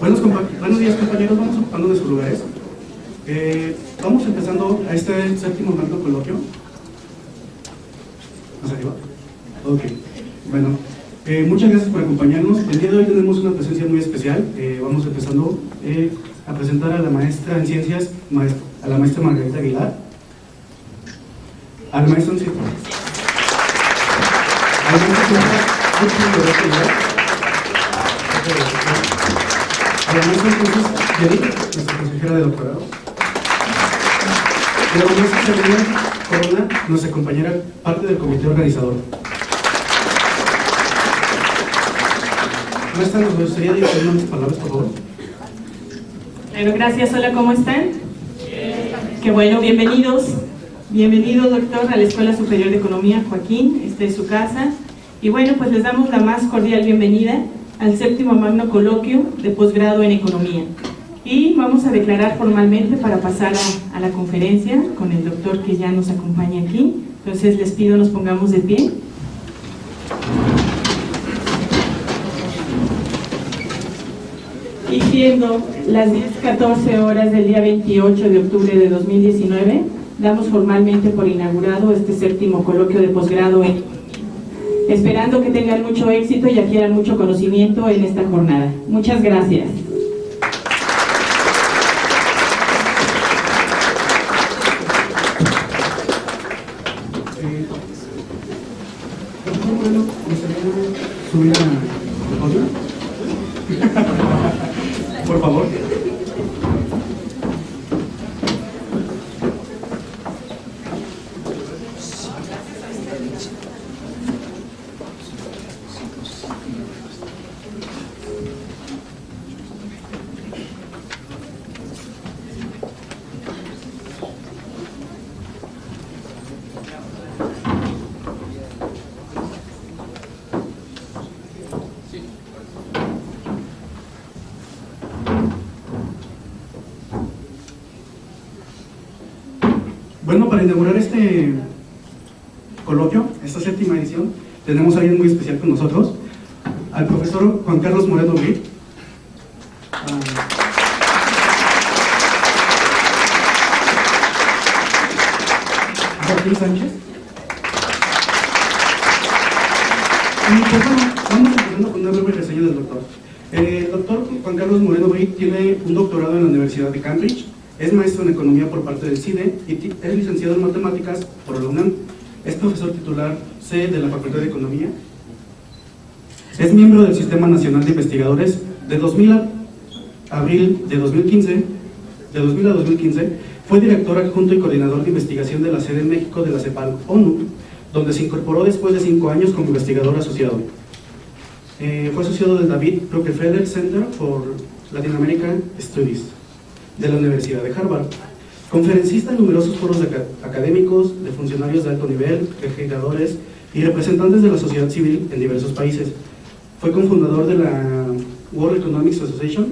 Buenos días, compañeros, vamos ocupando de sus lugares. Vamos empezando a este séptimo magno coloquio. ¿Más arriba? Ok, bueno, muchas gracias por acompañarnos. El día de hoy tenemos una presencia muy especial. Vamos empezando a presentar a la maestra en ciencias, a la maestra Margarita Aguilar, al maestro en ciencias, al maestro a la maestra Jenny, nuestra consejera de doctorado, y a la maestra Selena Corona, nuestra compañera, parte del comité organizador. Maestra, nos gustaría dirigir unas palabras, por favor. Bueno, gracias. Hola, ¿cómo están? Qué bueno, bienvenidos. Bienvenido, doctor, a la Escuela Superior de Economía, Joaquín. Esta es su casa. Y bueno, pues les damos la más cordial bienvenida al séptimo magno coloquio de posgrado en Economía. Y vamos a declarar formalmente para pasar a la conferencia con el doctor que ya nos acompaña aquí. Entonces les pido nos pongamos de pie. Y siendo las 10:14 horas del día 28 de octubre de 2019, damos formalmente por inaugurado este séptimo coloquio de posgrado en Economía, esperando que tengan mucho éxito y adquieran mucho conocimiento en esta jornada. Muchas gracias. Subir a podio. Por favor. Bueno, para inaugurar este coloquio, esta séptima edición, tenemos a alguien muy especial con nosotros, al profesor Juan Carlos Moreno Brit. Joaquín Sánchez. Y pues bueno, vamos empezando con una breve reseña del doctor. El doctor Juan Carlos Moreno Brit tiene un doctorado en la Universidad de Cambridge. Es maestro en Economía por parte del CIDE y es licenciado en Matemáticas por la UNAM. Es profesor titular C de la Facultad de Economía. Es miembro del Sistema Nacional de Investigadores de 2000 a abril de 2015. De 2000 a 2015 fue director adjunto y coordinador de investigación de la sede en México de la CEPAL ONU, donde se incorporó después de 5 años como investigador asociado. Fue asociado del David Rockefeller Center for Latin American Studies de la Universidad de Harvard, conferencista en numerosos foros académicos, de funcionarios de alto nivel, legisladores y representantes de la sociedad civil en diversos países. Fue cofundador de la World Economic Association,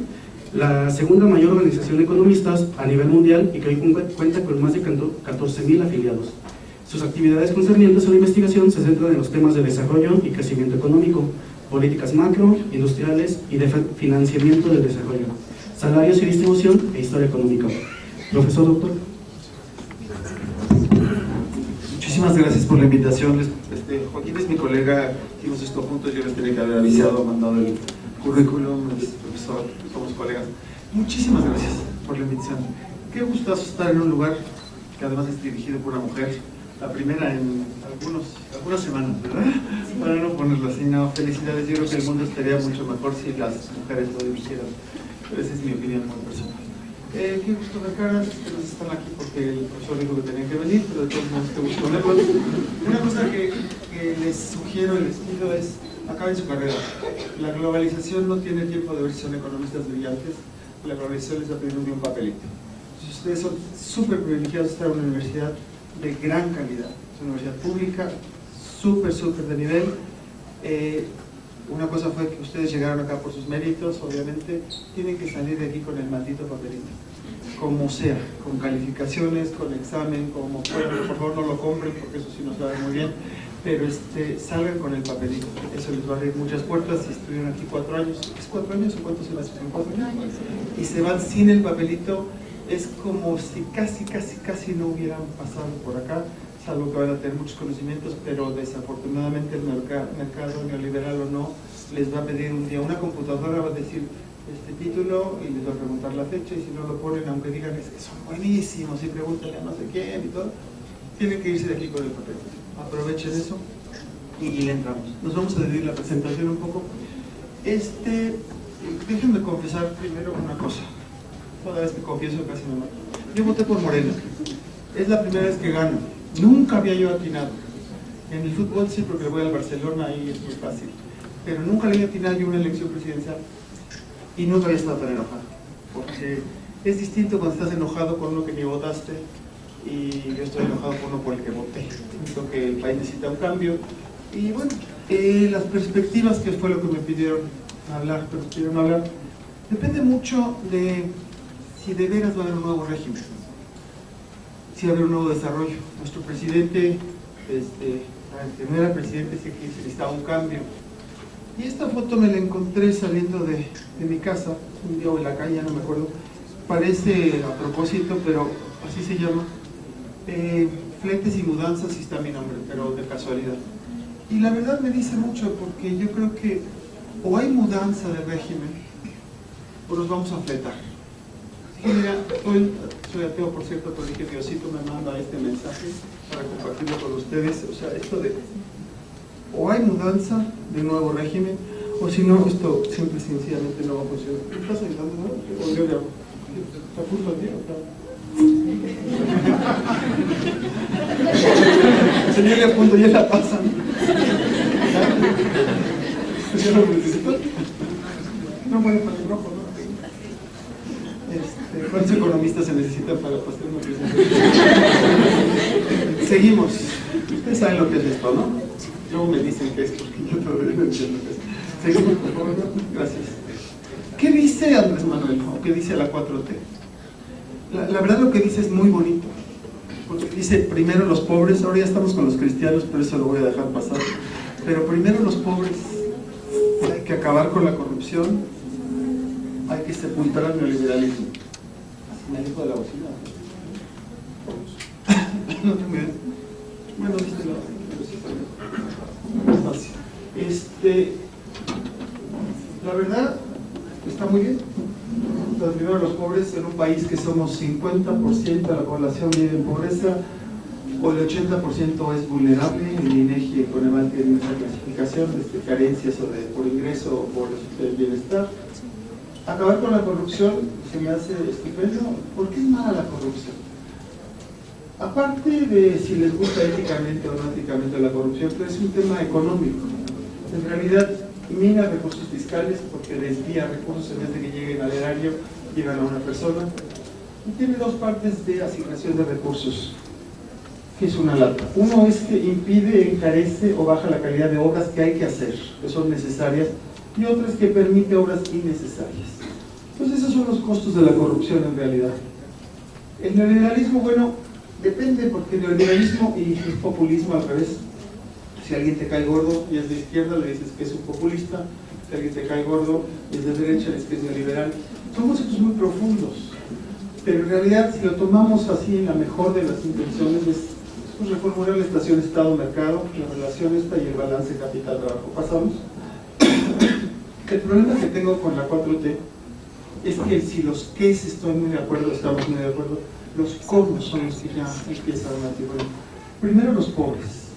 la segunda mayor organización de economistas a nivel mundial y que hoy cuenta con más de 14.000 afiliados. Sus actividades concernientes a la investigación se centran en los temas de desarrollo y crecimiento económico, políticas macro, industriales y de financiamiento del desarrollo, salarios y distribución e historia económica. Profesor, doctor. Muchísimas gracias por la invitación. Joaquín es mi colega, hicimos esto juntos, yo les tenía que haber avisado, mandado el currículum, profesor, somos colegas. Muchísimas gracias por la invitación. Qué gustazo estar en un lugar que además es dirigido por una mujer, la primera en algunas semanas, ¿verdad? Para no ponerlo así, no, felicidades. Yo creo que el mundo estaría mucho mejor si las mujeres lo dirigieran. Pero esa es mi opinión muy personal. Qué gusto ver caras, que nos están aquí porque el profesor dijo que tenían que venir, pero de todos modos qué gusto verlos. Una cosa que les sugiero y les pido es, acaben su carrera. La globalización no tiene tiempo de ver si son economistas brillantes, la globalización les va pidiendo un papelito. Entonces, ustedes son súper privilegiados de estar en una universidad de gran calidad, es una universidad pública, súper de nivel. Una cosa fue que ustedes llegaron acá por sus méritos, obviamente, tienen que salir de aquí con el maldito papelito. como sea, con calificaciones, con examen, como puedan. Por favor no lo compren porque eso sí no sabe muy bien, pero salgan con el papelito, eso les va a abrir muchas puertas. Si estuvieron aquí 4 años, ¿es 4 años o cuántos semestres? ¿Son 4 años? Y se van sin el papelito, es como si casi no hubieran pasado por acá, salvo que van a tener muchos conocimientos, pero desafortunadamente el mercado neoliberal o no, les va a pedir un día una computadora, va a decir este título y les va a preguntar la fecha, y si no lo ponen, aunque digan es que son buenísimos y pregúntale a no sé quién y todo, tienen que irse de aquí con el papel. Aprovechen eso y le entramos. Nos vamos a dividir la presentación un poco. Déjenme confesar primero una cosa. Toda vez que confieso casi me mato. Yo voté por Morena. Es la primera vez que gano. Nunca había yo atinado. En el fútbol sí, porque voy al Barcelona, ahí es muy fácil. Pero nunca le había atinado yo una elección presidencial. Y nunca había estado tan enojado. Porque es distinto cuando estás enojado con uno que ni votaste, y yo estoy enojado por uno por el que voté. Siento que el país necesita un cambio. Y bueno, las perspectivas, que fue lo que me pidieron hablar, depende mucho de si de veras va a haber un nuevo régimen, si va a haber un nuevo desarrollo. Nuestro presidente, que no era presidente, sí que necesitaba un cambio. Y esta foto me la encontré saliendo de mi casa, un día o en la calle, no me acuerdo. Parece a propósito, pero así se llama. Fletes y mudanzas, sí está mi nombre, pero de casualidad. Y la verdad me dice mucho, porque yo creo que o hay mudanza del régimen o nos vamos a fletar. Sí, mira, soy ateo, por cierto, pero dije Diosito me manda este mensaje para compartirlo con ustedes. O sea, esto de o hay mudanza de nuevo régimen, o si no, esto simple y sencillamente no va a funcionar. ¿Qué estás ayudando, no? ¿O yo le hago? ¿Está justo al día? Señor, le apunto, ya la pasan. ¿Ya lo necesito? No, bueno, para el rojo, ¿no? ¿Cuántos economistas se necesitan para pasar una presentación? Seguimos. Ustedes saben lo que es esto, ¿no? Luego me dicen que es, porque yo todavía no entiendo qué es. Seguimos, por favor. Gracias. ¿Qué dice Andrés Manuel? ¿O qué dice la 4T? La verdad, lo que dice es muy bonito. Porque dice primero los pobres. Ahora ya estamos con los cristianos, pero eso lo voy a dejar pasar. Pero primero los pobres. Hay que acabar con la corrupción. Hay que sepultar al neoliberalismo. Me alejo de la bocina. No tengo idea. Bueno, viste la verdad está muy bien. Entonces, primero los pobres, en un país que somos 50% de la población vive en pobreza, o el 80% es vulnerable. El INEGI y el Coneval tienen esa clasificación de carencias o por ingreso o por bienestar. Acabar con la corrupción se me hace estupendo. ¿Por qué es mala la corrupción? Aparte de si les gusta éticamente o no éticamente la corrupción, pero es un tema económico. En realidad mina recursos fiscales, porque desvía recursos en vez de que lleguen al erario, llegan a una persona. Y tiene dos partes de asignación de recursos, que es una lata. Uno es que impide, encarece o baja la calidad de obras que hay que hacer, que son necesarias, y otro es que permite obras innecesarias. Entonces esos son los costos de la corrupción en realidad. El neoliberalismo, bueno, depende, porque el neoliberalismo y el populismo al revés. Si alguien te cae gordo y es de izquierda, le dices que es un populista. Si alguien te cae gordo y es de derecha, le dices que es neoliberal. Son conceptos muy profundos, pero en realidad, si lo tomamos así en la mejor de las intenciones, es reformular la estación Estado-Mercado, la relación esta y el balance capital-trabajo. ¿Pasamos? El problema que tengo con la 4T es que si los qués estoy muy de acuerdo, estamos muy de acuerdo, los cómo son los que ya empiezan a decir, bueno, primero los pobres.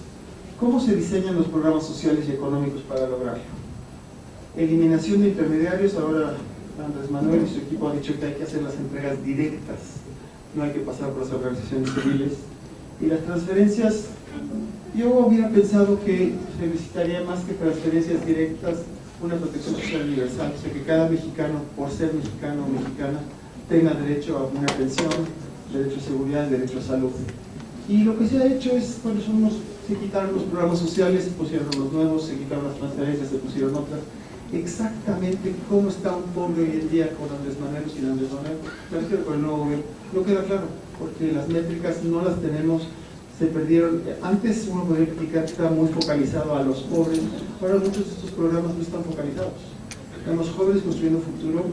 ¿Cómo se diseñan los programas sociales y económicos para lograrlo? Eliminación de intermediarios. Ahora Andrés Manuel y su equipo han dicho que hay que hacer las entregas directas, no hay que pasar por las organizaciones civiles. Y las transferencias, yo hubiera pensado que se necesitaría más que transferencias directas, una protección social universal, o sea que cada mexicano, por ser mexicano o mexicana, tenga derecho a una pensión, derecho a seguridad, derecho a salud. Y lo que se ha hecho es, bueno, se quitaron los programas sociales, se pusieron los nuevos, se quitaron las transferencias, se pusieron otras. exactamente cómo está un pobre hoy en día con Andrés Manuel o sin Andrés Manuel. Me refiero con el nuevo gobierno. No queda claro, porque las métricas no las tenemos, se perdieron. Antes uno podía criticar que estaba muy focalizado a los pobres, ahora muchos de estos programas no están focalizados. Tenemos jóvenes construyendo futuro.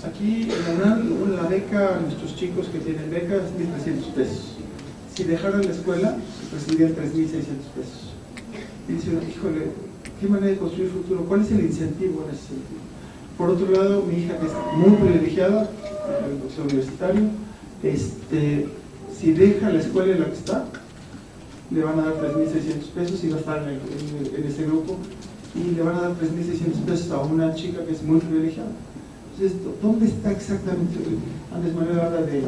Aquí en la UNAM, la beca, nuestros chicos que tienen becas, es 1.300 pesos. Si dejaran la escuela, recibirían 3.600 pesos. Y dicen, híjole, ¿qué manera de construir futuro? ¿Cuál es el incentivo en ese sentido? Por otro lado, mi hija, que es muy privilegiada, el profesor universitario, si deja la escuela en la que está, le van a dar 3.600 pesos y va a estar en ese grupo, y le van a dar 3.600 pesos a una chica que es muy privilegiada. Entonces, ¿dónde está exactamente? Andrés Manuel habla de,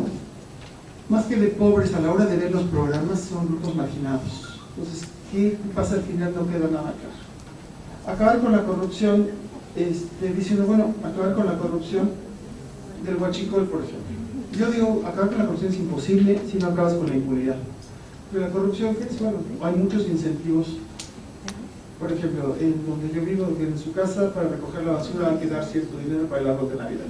más que de pobres, a la hora de ver los programas, son grupos marginados. Entonces, ¿qué pasa al final? No queda nada claro. Acabar con la corrupción, diciendo, bueno, acabar con la corrupción del huachicol, por ejemplo. Yo digo, acabar con la corrupción es imposible si no acabas con la impunidad. Pero la corrupción, ¿qué es? Bueno, hay muchos incentivos. Por ejemplo, en donde yo vivo, en su casa, para recoger la basura hay que dar cierto dinero para el árbol de Navidad.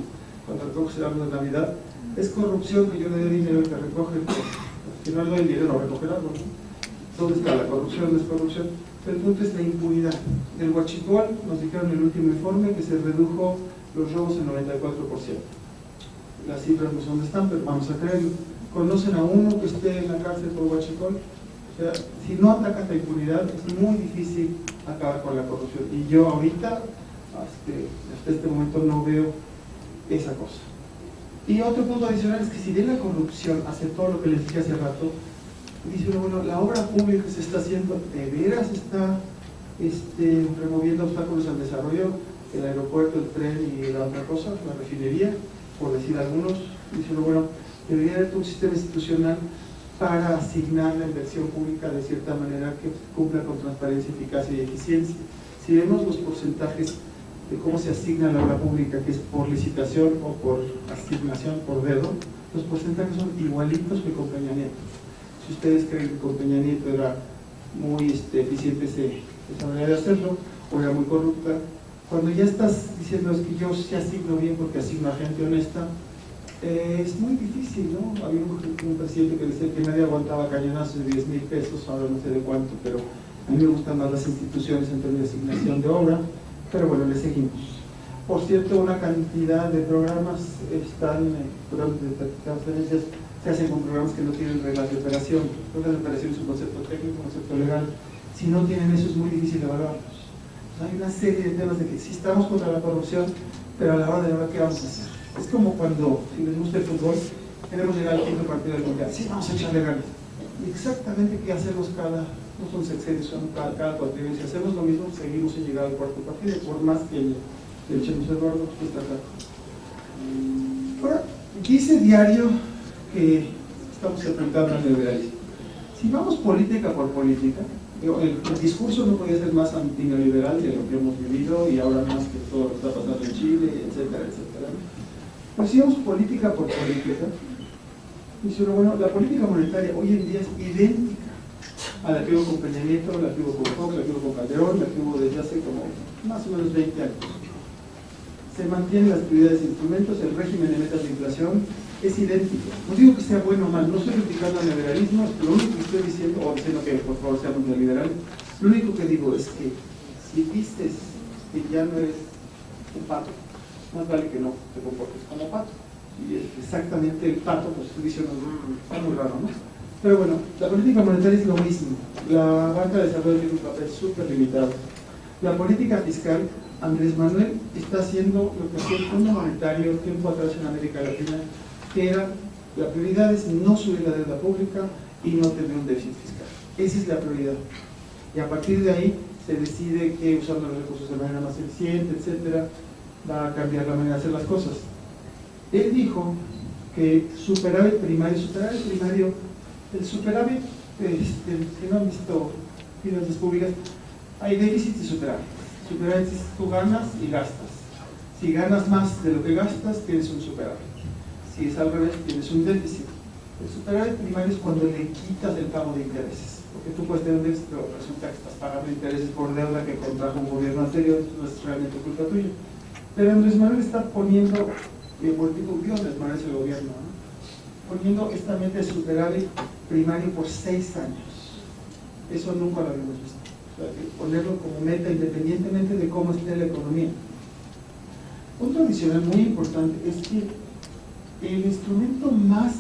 Cuando recoges el árbol de Navidad, es corrupción que yo le dé dinero al que recoge, porque no le doy el dinero a recoger el árbol, ¿no? ¿Dónde está la corrupción? No es corrupción. Pero el punto es la impunidad. Del huachicol nos dijeron en el último informe que se redujo los robos en 94%. Las cifras no sé dónde están, pero vamos a creerlo. ¿Conocen a uno que esté en la cárcel por huachicol? O sea, si no atacas la impunidad, es muy difícil acabar con la corrupción. Y yo ahorita, hasta este momento, no veo esa cosa. Y otro punto adicional es que si bien la corrupción hace todo lo que les dije hace rato, dice uno, bueno, la obra pública que se está haciendo, ¿de veras está removiendo obstáculos al desarrollo? El aeropuerto, el tren y la otra cosa, la refinería, por decir algunos. Dice uno, bueno, debería haber un sistema institucional para asignar la inversión pública de cierta manera que cumpla con transparencia, eficacia y eficiencia. Si vemos los porcentajes de cómo se asigna la obra pública, que es por licitación o por asignación por dedo, los porcentajes son igualitos que con Peña Nieto. Si ustedes creen que con Peña Nieto era muy eficiente esa manera de hacerlo, o era muy corrupta, cuando ya estás diciendo es que yo sí asigno bien porque asigno a gente honesta, es muy difícil, ¿no? Había un presidente que decía que nadie aguantaba cañonazos de 10,000 pesos, ahora no sé de cuánto, pero a mí me gustan más las instituciones en términos de asignación de obra, pero bueno, le seguimos. Por cierto, una cantidad de programas programas de transferencias se hacen con programas que no tienen reglas de operación. Reglas de operación es un concepto técnico, un concepto legal. Si no tienen eso es muy difícil evaluarlos. Hay una serie de temas de que sí estamos contra la corrupción, pero a la hora de ahora, ¿qué vamos a hacer? Es como cuando, si les gusta el fútbol, queremos llegar al quinto partido del mundial. Sí, vamos a echarle ganas. Y exactamente qué hacemos no son sexenios, son cada cuatrienio. Si hacemos lo mismo, seguimos sin llegar al cuarto partido, por más que le echemos el gordo, pues está claro. Ahora, dice Diario que estamos enfrentando al neoliberalismo. Si vamos política por política, el discurso no podía ser más antineoliberal de lo que hemos vivido y ahora más que todo lo que está pasando en Chile, etcétera, etcétera. Pero si vamos política por política, dice uno, bueno, la política monetaria hoy en día es idéntica a la que hubo con Peña Nieto, la que hubo con Fox, la que hubo con Calderón, la que hubo desde hace como más o menos 20 años. Se mantienen las prioridades de instrumentos, el régimen de metas de inflación es idéntico. No digo que sea bueno o mal, no estoy criticando al neoliberalismo, lo único que estoy diciendo, o diciendo que por favor seamos neoliberales, lo único que digo es que si vistes que ya no eres un pato, más vale que no te comportes como pato. Y exactamente el pato, pues tú dices, está muy raro, ¿no? Pero bueno, la política monetaria es lo mismo. La banca de desarrollo tiene un papel súper limitado. La política fiscal, Andrés Manuel está haciendo lo que hacía el Fondo Monetario tiempo atrás en América Latina, que era, la prioridad es no subir la deuda pública y no tener un déficit fiscal. Esa es la prioridad. Y a partir de ahí se decide que usando los recursos de manera más eficiente, etcétera, va a cambiar la manera de hacer las cosas. Él dijo que superávit primario, el superávit, si no han visto finanzas públicas, hay déficit y superávit. Superávit es tú ganas y gastas. Si ganas más de lo que gastas, tienes un superávit. Si es al revés, tienes un déficit. El superávit primario es cuando le quitas el pago de intereses, porque tú puedes tener un déficit, pero resulta que estás pagando intereses por deuda que contrajo un gobierno anterior, no es realmente culpa tuya. Pero Andrés Manuel está poniendo, Andrés Manuel es el gobierno, ¿no? Poniendo esta meta de superávit primario por 6 años. Eso nunca lo habíamos visto. O sea, que ponerlo como meta independientemente de cómo esté la economía. Otro adicional muy importante es que el instrumento más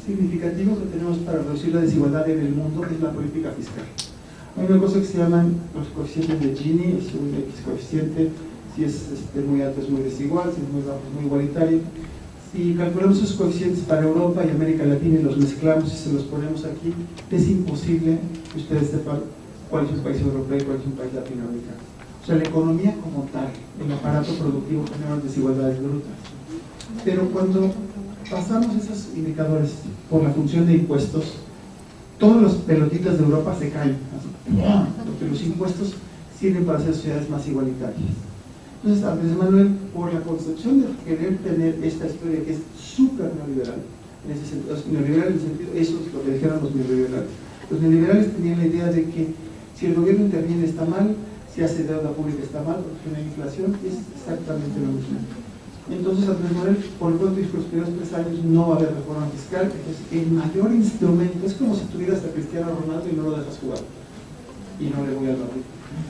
significativo que tenemos para reducir la desigualdad en el mundo es la política fiscal. Hay una cosa que se llaman los coeficientes de Gini, es un X coeficiente, si es muy alto es muy desigual, si es muy bajo es muy igualitario. Si calculamos esos coeficientes para Europa y América Latina y los mezclamos y se los ponemos aquí, es imposible que ustedes sepan cuál es un país europeo y cuál es un país latinoamericano. O sea, la economía como tal, el aparato productivo genera desigualdades brutas. Pero cuando pasamos esos indicadores por la función de impuestos, todas las pelotitas de Europa se caen, porque los impuestos sirven para hacer sociedades más igualitarias. Entonces, Andrés Manuel, por la concepción de querer tener esta historia que es súper neoliberal, en ese sentido, neoliberal en el sentido, eso es lo que dijeron los neoliberales. Los neoliberales tenían la idea de que si el gobierno interviene está mal, si hace deuda pública está mal, porque tiene inflación, es exactamente lo mismo. Entonces Andrés Manuel, por lo tanto, dijo que los primeros 3 años no va a haber reforma fiscal, entonces el mayor instrumento es como si tuvieras a Cristiano Ronaldo y no lo dejas jugar, y no le voy a Madrid.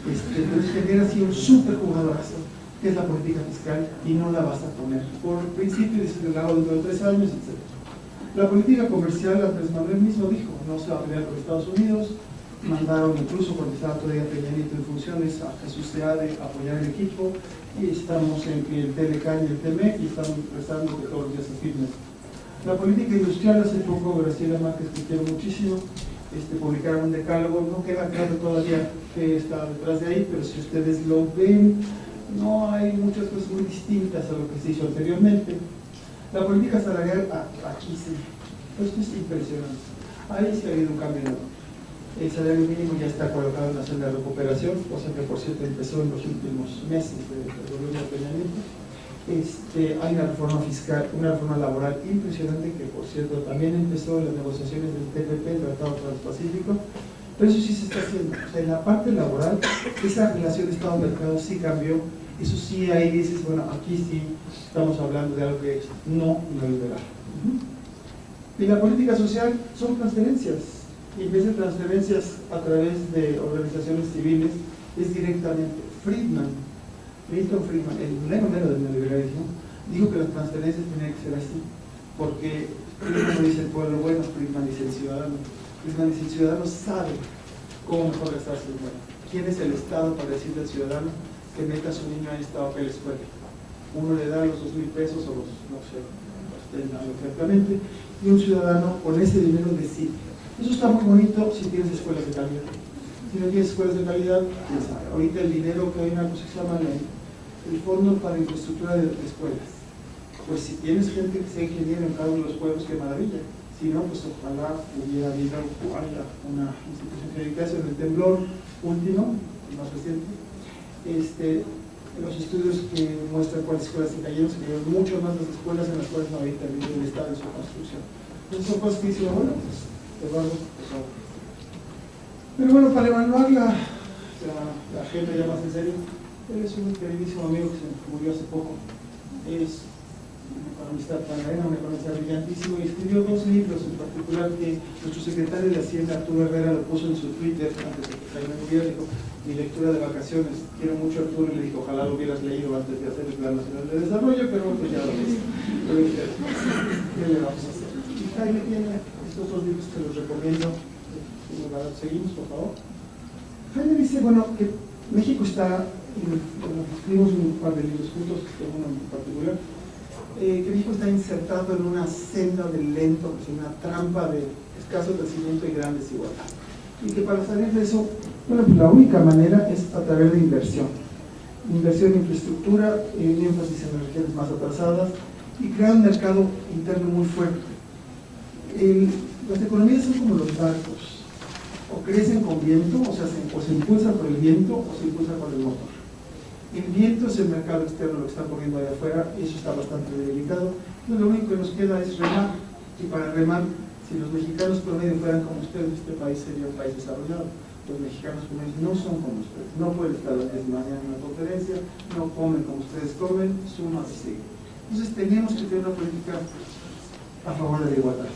Entonces genera así un súper jugadorazo, que es la política fiscal, y no la vas a poner por principio de ser dentro de 3 años, etc. La política comercial, Andrés Manuel mismo dijo, no se va a pelear con Estados Unidos. Mandaron incluso cuando estaba todavía Peña Nieto en funciones a Jesús Seade a apoyar el equipo, y estamos en que el TLCAN y el TMEC y estamos rezando que todos los días se firmen. La política industrial, hace poco Graciela Márquez, que quiero muchísimo, publicaron un decálogo, no queda claro todavía qué está detrás de ahí, pero si ustedes lo ven, no hay muchas cosas muy distintas a lo que se hizo anteriormente. La política salarial, aquí sí, esto es impresionante, ahí sí ha habido un cambio enorme. El salario mínimo ya está colocado en la senda de recuperación, cosa que por cierto empezó en los últimos meses del gobierno de Peña Nieto. Hay una reforma fiscal, una reforma laboral impresionante que por cierto también empezó en las negociaciones del TPP, el Tratado Transpacífico, pero eso sí se está haciendo. O sea, en la parte laboral, esa relación Estado-Mercado sí cambió, eso sí ahí dices, bueno, aquí sí estamos hablando de algo que es no neoliberal. Y la política social son transferencias. Y en vez de transferencias a través de organizaciones civiles, es directamente. Milton Friedman, el mero del neoliberalismo, dijo que las transferencias tenían que ser así, porque Friedman no dice el pueblo bueno, Friedman dice el ciudadano. Friedman dice el ciudadano sabe cómo mejor gastar su dinero. ¿Quién es el Estado para decirle al ciudadano que meta a su niño en esta papel escuela? Uno le da los 2,000 pesos o los, no sé, exactamente, y un ciudadano con ese dinero decide. Eso está muy bonito si tienes escuelas de calidad. Si no tienes escuelas de calidad, pues ahorita el dinero que hay una cosa que se llama el Fondo para Infraestructura de Escuelas. Pues si tienes gente que sea ingeniero en cada uno de los pueblos, qué maravilla. Si no, pues ojalá hubiera habido una institución que dedicase en el temblor último, el más reciente. Los estudios que muestran cuáles escuelas se cayeron, se cayeron mucho más las escuelas en las cuales no había intervenido el Estado en su construcción. Entonces son cosas que dicen, bueno, pues Eduardo, pero bueno, para evaluar la agenda ya más en serio, él es un queridísimo amigo que se murió hace poco, es un economista panameño, un economista brillantísimo, y escribió 2 libros en particular que nuestro secretario de Hacienda, Arturo Herrera, lo puso en su Twitter antes de que Jaime muriera. Dijo, mi lectura de vacaciones, quiero mucho a Arturo, y le dijo, ojalá lo hubieras leído antes de hacer el Plan Nacional de Desarrollo, pero pues ya lo viste. ¿Qué le vamos a hacer? Y Jaime tiene estos 2 libros que los recomiendo. Seguimos, por favor. Jaime dice, bueno, que México está, escribimos un par de libros juntos, uno en particular, que México está insertado en una senda de lento, una trampa de escaso crecimiento y gran desigualdad. Y que para salir de eso, bueno, pues la única manera es a través de inversión. Inversión en infraestructura, en énfasis en las regiones más atrasadas y crear un mercado interno muy fuerte. Las economías son como los barcos. O crecen con viento, o sea, o se impulsan por el viento o se impulsan por el motor. El viento es el mercado externo, lo que está poniendo allá afuera, y eso está bastante debilitado. Entonces lo único que nos queda es remar. Y para remar, si los mexicanos promedio fueran como ustedes, este país sería un país desarrollado. Los mexicanos promedio no son como ustedes, no pueden estar a las 10 de la mañana en una conferencia, no comen como ustedes comen, suma y sigue. Entonces teníamos que tener una política a favor de la igualdad.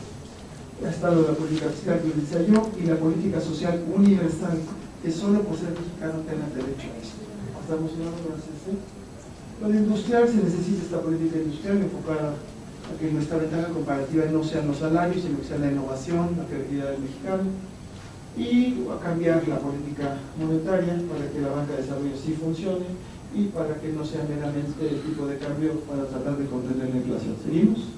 Ha estado la política fiscal que decía yo y la política social universal, que solo por ser mexicano tenga derecho a eso. ¿Estamos hablando de eso? Lo de industrial, se necesita esta política industrial enfocada a que nuestra ventaja comparativa no sean los salarios, sino que sea la innovación, la credibilidad del mexicano, y a cambiar la política monetaria para que la banca de desarrollo sí funcione y para que no sea meramente el tipo de cambio para tratar de contener la inflación. ¿Seguimos?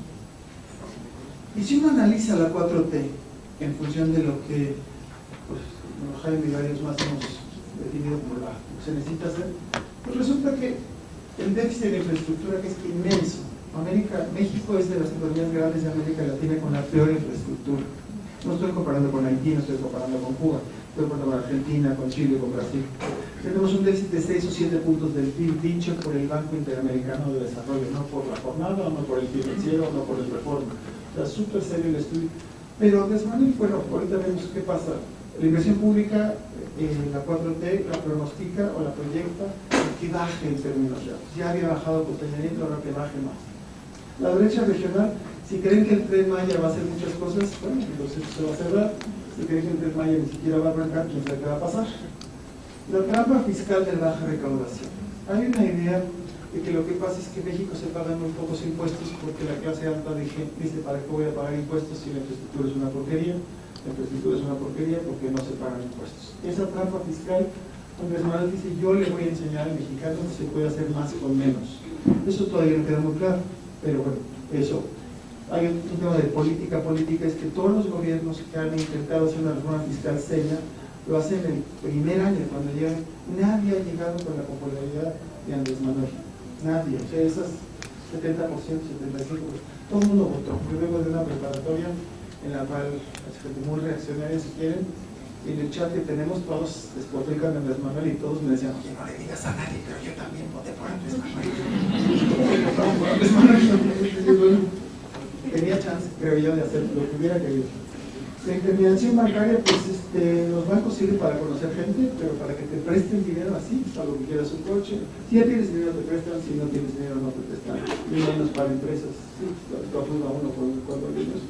Y si uno analiza la 4T en función de lo que pues, Jaime y varios más hemos definido como lo que se necesita hacer, pues resulta que el déficit de infraestructura, que es inmenso, México es de las economías grandes de América Latina con la peor infraestructura. No estoy comparando con Haití, no estoy comparando con Cuba, estoy comparando con Argentina, con Chile, con Brasil. Tenemos un déficit de 6 o 7 puntos del PIB dicho por el Banco Interamericano de Desarrollo, no por la jornada, no por el financiero, no por el reforma. O sea, súper serio el estudio. Pero desmanuel, bueno, ahorita vemos qué pasa. La inversión pública en la 4T la pronostica o la proyecta que baje en términos reales. Ya había bajado con Peña Nieto, ahora que baje más. La brecha regional, si creen que el Tren Maya va a hacer muchas cosas, bueno, entonces se va a cerrar. Si creen que el Tren Maya ni siquiera va a arrancar, quién sabe qué va a pasar. La trampa fiscal de baja recaudación. Hay una idea de que lo que pasa es que México se pagan muy pocos impuestos porque la clase alta dice, ¿para qué voy a pagar impuestos si la infraestructura es una porquería? La infraestructura es una porquería porque no se pagan impuestos. Esa trampa fiscal, Andrés Manuel dice, yo le voy a enseñar al mexicano que se puede hacer más con menos. Eso todavía no queda muy claro, pero bueno, eso. Hay un tema de política, es que todos los gobiernos que han intentado hacer una reforma fiscal seria, lo hacen el primer año, cuando llegan. Nadie ha llegado con la popularidad de Andrés Manuel. Nadie. O sea, esas 70%, 75%, todo el mundo votó. Yo vengo de una preparatoria en la cual, muy reaccionaria si quieren, y en el chat que tenemos todos despotrican a Andrés Manuel y todos me decían, oye, no le digas a nadie, pero yo también voté por Andrés Manuel. Tenía chance, creo yo, de hacer lo que hubiera querido. La intermediación bancaria, pues los bancos sirven para conocer gente, pero para que te presten dinero así, para lo que quieras un coche. Si ya tienes dinero te prestan, si no tienes dinero no te prestan. Y menos para empresas, sí, lo ayuda a uno cuando niños.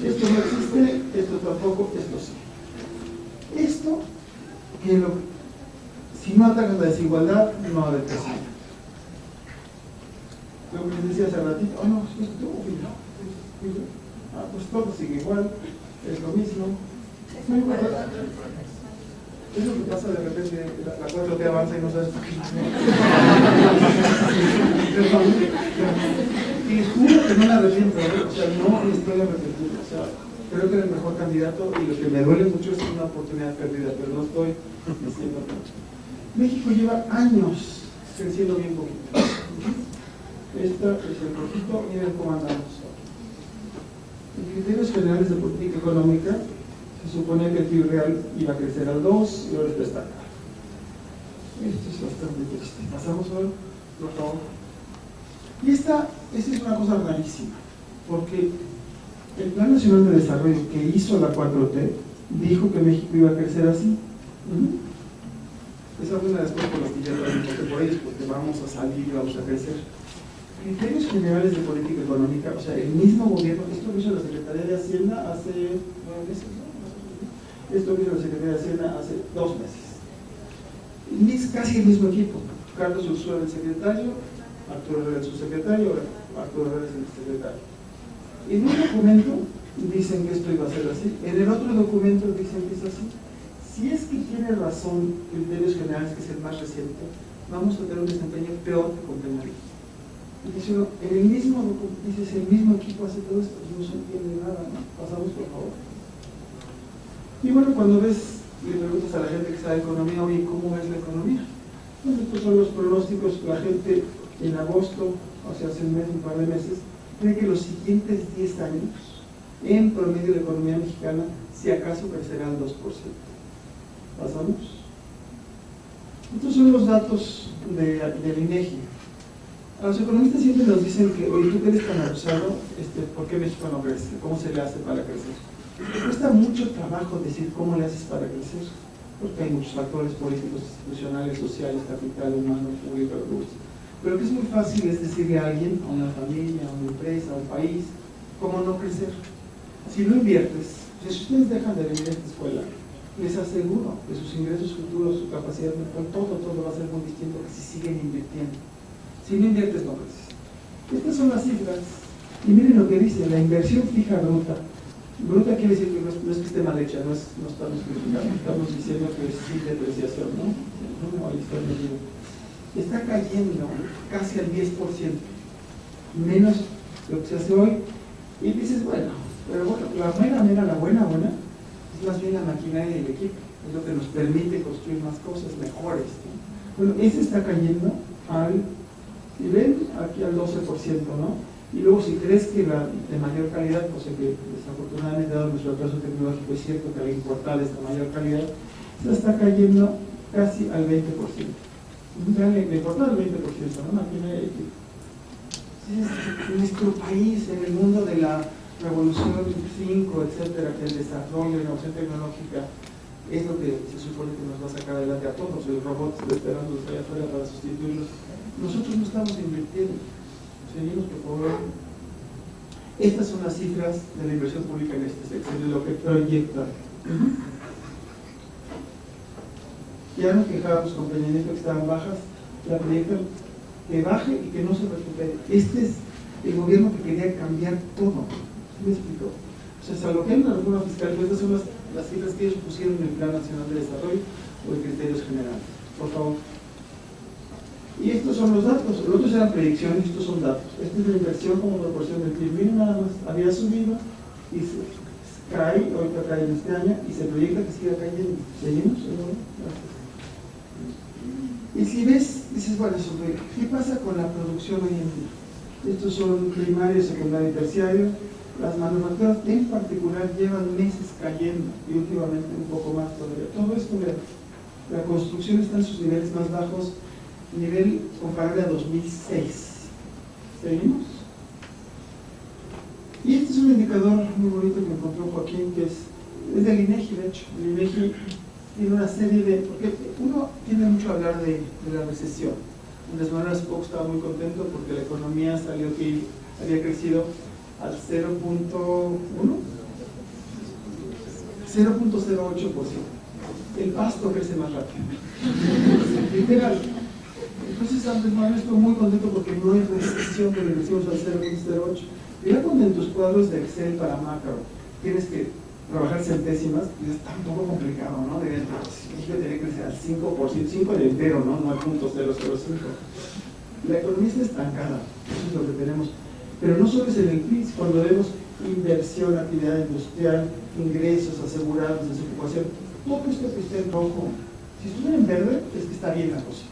Esto no existe, esto tampoco, esto sí. Esto, si no atacan la desigualdad, no va a haber crecimiento. Lo que les decía hace ratito, no, esto, pues todo sigue igual. Es lo mismo. Es lo que pasa de repente, la 4T avanza y no sabes por qué. Y juro que no me arrepiento, o sea, no estoy arrepentido. O sea, creo que era el mejor candidato y lo que me duele mucho es una oportunidad perdida, pero no estoy diciendo que México lleva años creciendo bien poquito. Esta es el poquito, miren cómo andamos. En criterios generales de política económica, se suponía que el PIB real iba a crecer al 2 y ahora está estancado. Esto es bastante triste. Pasamos ahora, por favor. Y esta es una cosa rarísima, porque el Plan Nacional de Desarrollo que hizo la 4T dijo que México iba a crecer así. Esa fue una de las cosas por las que ya voté por ellos, porque vamos a salir y vamos a crecer. Criterios generales de política económica, o sea, el mismo gobierno, esto lo hizo la Secretaría de Hacienda hace 9 meses, ¿no? Esto lo hizo la Secretaría de Hacienda hace 2 meses. Casi el mismo equipo. Carlos Ursúa el secretario, Arturo Herrera el subsecretario, Arturo Herrera el secretario. En un documento dicen que esto iba a ser así, en el otro documento dicen que es así. Si es que tiene razón criterios generales, que es el más reciente, vamos a tener un desempeño peor que con Peña Nieto. Dice uno, en el mismo documento, dices, el mismo equipo hace todo esto, no se entiende nada, ¿no? Pasamos, por favor. Y bueno, cuando ves, le preguntas a la gente que sabe economía, oye, ¿cómo ves la economía? Bueno, estos son los pronósticos. La gente en agosto, o sea, hace un mes, un par de meses, cree que los siguientes 10 años, en promedio la economía mexicana, si acaso crecerá al 2%. ¿Pasamos? Estos son los datos del INEGI. A los economistas siempre nos dicen que, oye, tú que eres tan abusado, ¿por qué México no crece? ¿Cómo se le hace para crecer? Cuesta mucho trabajo decir cómo le haces para crecer, porque hay muchos factores políticos, institucionales, sociales, capital, humano, público, recursos. Pero lo que es muy fácil es decirle a alguien, a una familia, a una empresa, a un país, cómo no crecer. Si no inviertes, si ustedes dejan de venir a esta escuela, les aseguro que sus ingresos futuros, su capacidad mental, todo va a ser muy distinto que si siguen invirtiendo. Si no inviertes, no creces. Estas son las cifras. Y miren lo que dice, la inversión fija bruta. Bruta quiere decir que no es que esté mal hecha, no estamos criticando, estamos diciendo que es sin depreciación, ¿no? No, ahí está medido. Está cayendo casi al 10%, menos lo que se hace hoy. Y dices, bueno, pero bueno, la buena, es más bien la maquinaria y el equipo, es lo que nos permite construir más cosas mejores, ¿no? Bueno, ese está cayendo al nivel, aquí al 12%, ¿no? Y luego si crees que la de mayor calidad, cosa que desafortunadamente dado nuestro atraso tecnológico es cierto que la importada es de mayor calidad, se está cayendo casi al 20%. La importada al 20%, ¿no? Maquinaria y equipo. En nuestro país, en el mundo de la revolución 5, etcétera, que el desarrollo, la innovación tecnológica es lo que se supone que nos va a sacar adelante a todos, el robot esperando allá afuera para sustituirlos. Nosotros no estamos invirtiendo, seguimos por favor. Estas son las cifras de la inversión pública en este sector, de lo que proyecta. Ya nos quejábamos con Peña Nieto que estaban bajas, la proyectan que baje y que no se recupere. Este es el gobierno que quería cambiar todo. ¿Me explico? O sea, salvo que hay una reforma fiscal, pues estas son las cifras que ellos pusieron en el Plan Nacional de Desarrollo o en criterios generales. Por favor. Y estos son los datos. Los otros eran predicciones, estos son datos. Esta es la inversión como proporción del PIB. Miren, nada más, había subido y se cae, ahorita cae en este año y se proyecta que siga cayendo. ¿Seguimos? Gracias. Y si ves, dices, bueno, ¿qué pasa con la producción hoy en día? Estos son primario, secundario y terciario. Las manufacturas en particular llevan meses cayendo y últimamente un poco más todavía. Todo esto, la construcción está en sus niveles más bajos, nivel comparable a 2006. ¿Seguimos? Y este es un indicador muy bonito que encontró Joaquín, que es del INEGI, de hecho. El INEGI tiene una serie de... porque uno tiende mucho a hablar de la recesión. Andrés Manuel hace poco estaba muy contento porque la economía salió que había crecido al 0.1, 0.08%. El pasto crece más rápido. Literal. Entonces Andrés Manuel estuvo muy contento porque no hay recesión, pero crecimos al 0.08. Mira cuando en tus cuadros de Excel para macro tienes que trabajar centésimas, y es tan poco complicado, ¿no? México tiene que crecer al 5%, 5 de entero, ¿no? No al 0.005. La economía está estancada, eso es lo que tenemos. Pero no solo es en el PIB, cuando vemos inversión, actividad industrial, ingresos asegurados, desocupación, todo esto que está en rojo, si estuviera en verde, es que está bien la cosa.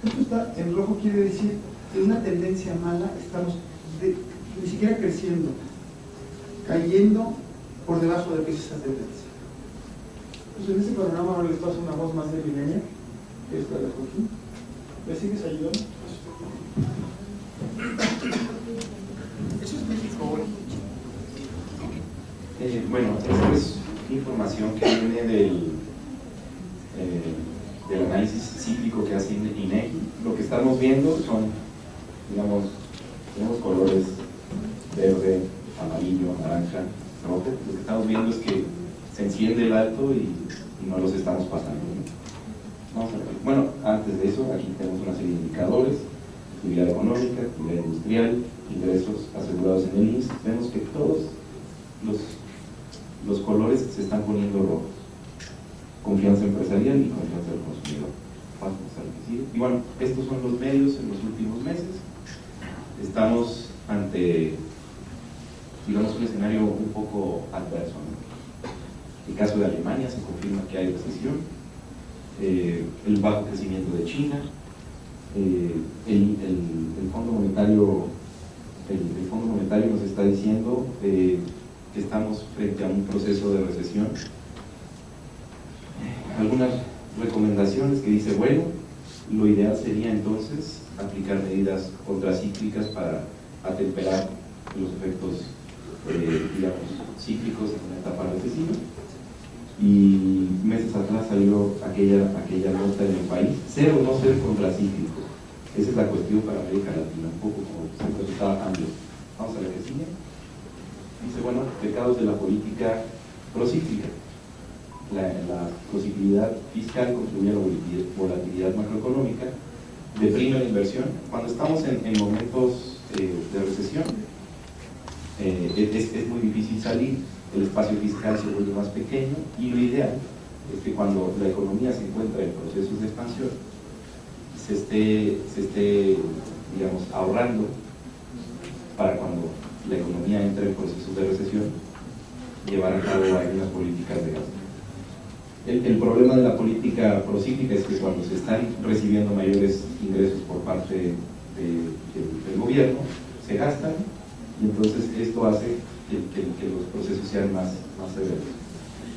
Esto está en rojo, quiere decir que una tendencia mala, estamos ni siquiera creciendo, cayendo por debajo de lo que es esa tendencia. Pues en ese panorama ahora les paso una voz más de milenia, que es la de Joaquín. ¿Me sigues ayudando? Eso es México hoy. Bueno, esta es información que viene del análisis cíclico que hace INEGI. Lo que estamos viendo son, digamos, tenemos colores verde, amarillo, naranja, rojo. Lo que estamos viendo es que se enciende el alto y no los estamos pasando, ¿no? Vamos a ver. Bueno, antes de eso, aquí tenemos una serie de indicadores: actividad económica, actividad industrial, ingresos asegurados en el IMSS. Vemos que todos los colores se están poniendo rojos: confianza empresarial y confianza del consumidor. Y bueno, estos son los medios en los últimos meses. Estamos ante, digamos, un escenario un poco adverso, ¿no? En el caso de Alemania se confirma que hay recesión, el bajo crecimiento de China, el Fondo Monetario nos está diciendo que estamos frente a un proceso de recesión. Algunas recomendaciones que dice, bueno, lo ideal sería entonces aplicar medidas contracíclicas para atemperar los efectos, digamos, cíclicos en una etapa recesiva. Y meses atrás salió aquella nota en el país: ser o no ser contracíclico. Esa es la cuestión para América Latina, un poco como se presentaba AMLO. Vamos a ver qué sigue. Dice, bueno, pecados de la política procíclica. La prociclidad fiscal contribuye a la volatilidad macroeconómica, deprime la inversión. Cuando estamos en momentos de recesión, es muy difícil salir, el espacio fiscal se vuelve más pequeño, y lo ideal es que cuando la economía se encuentra en procesos de expansión, se esté, digamos, ahorrando para cuando la economía entre en procesos de recesión, llevar a cabo algunas políticas de gasto. El problema de la política procíclica es que cuando se están recibiendo mayores ingresos por parte del gobierno, se gastan, y entonces esto hace que los procesos sean más severos.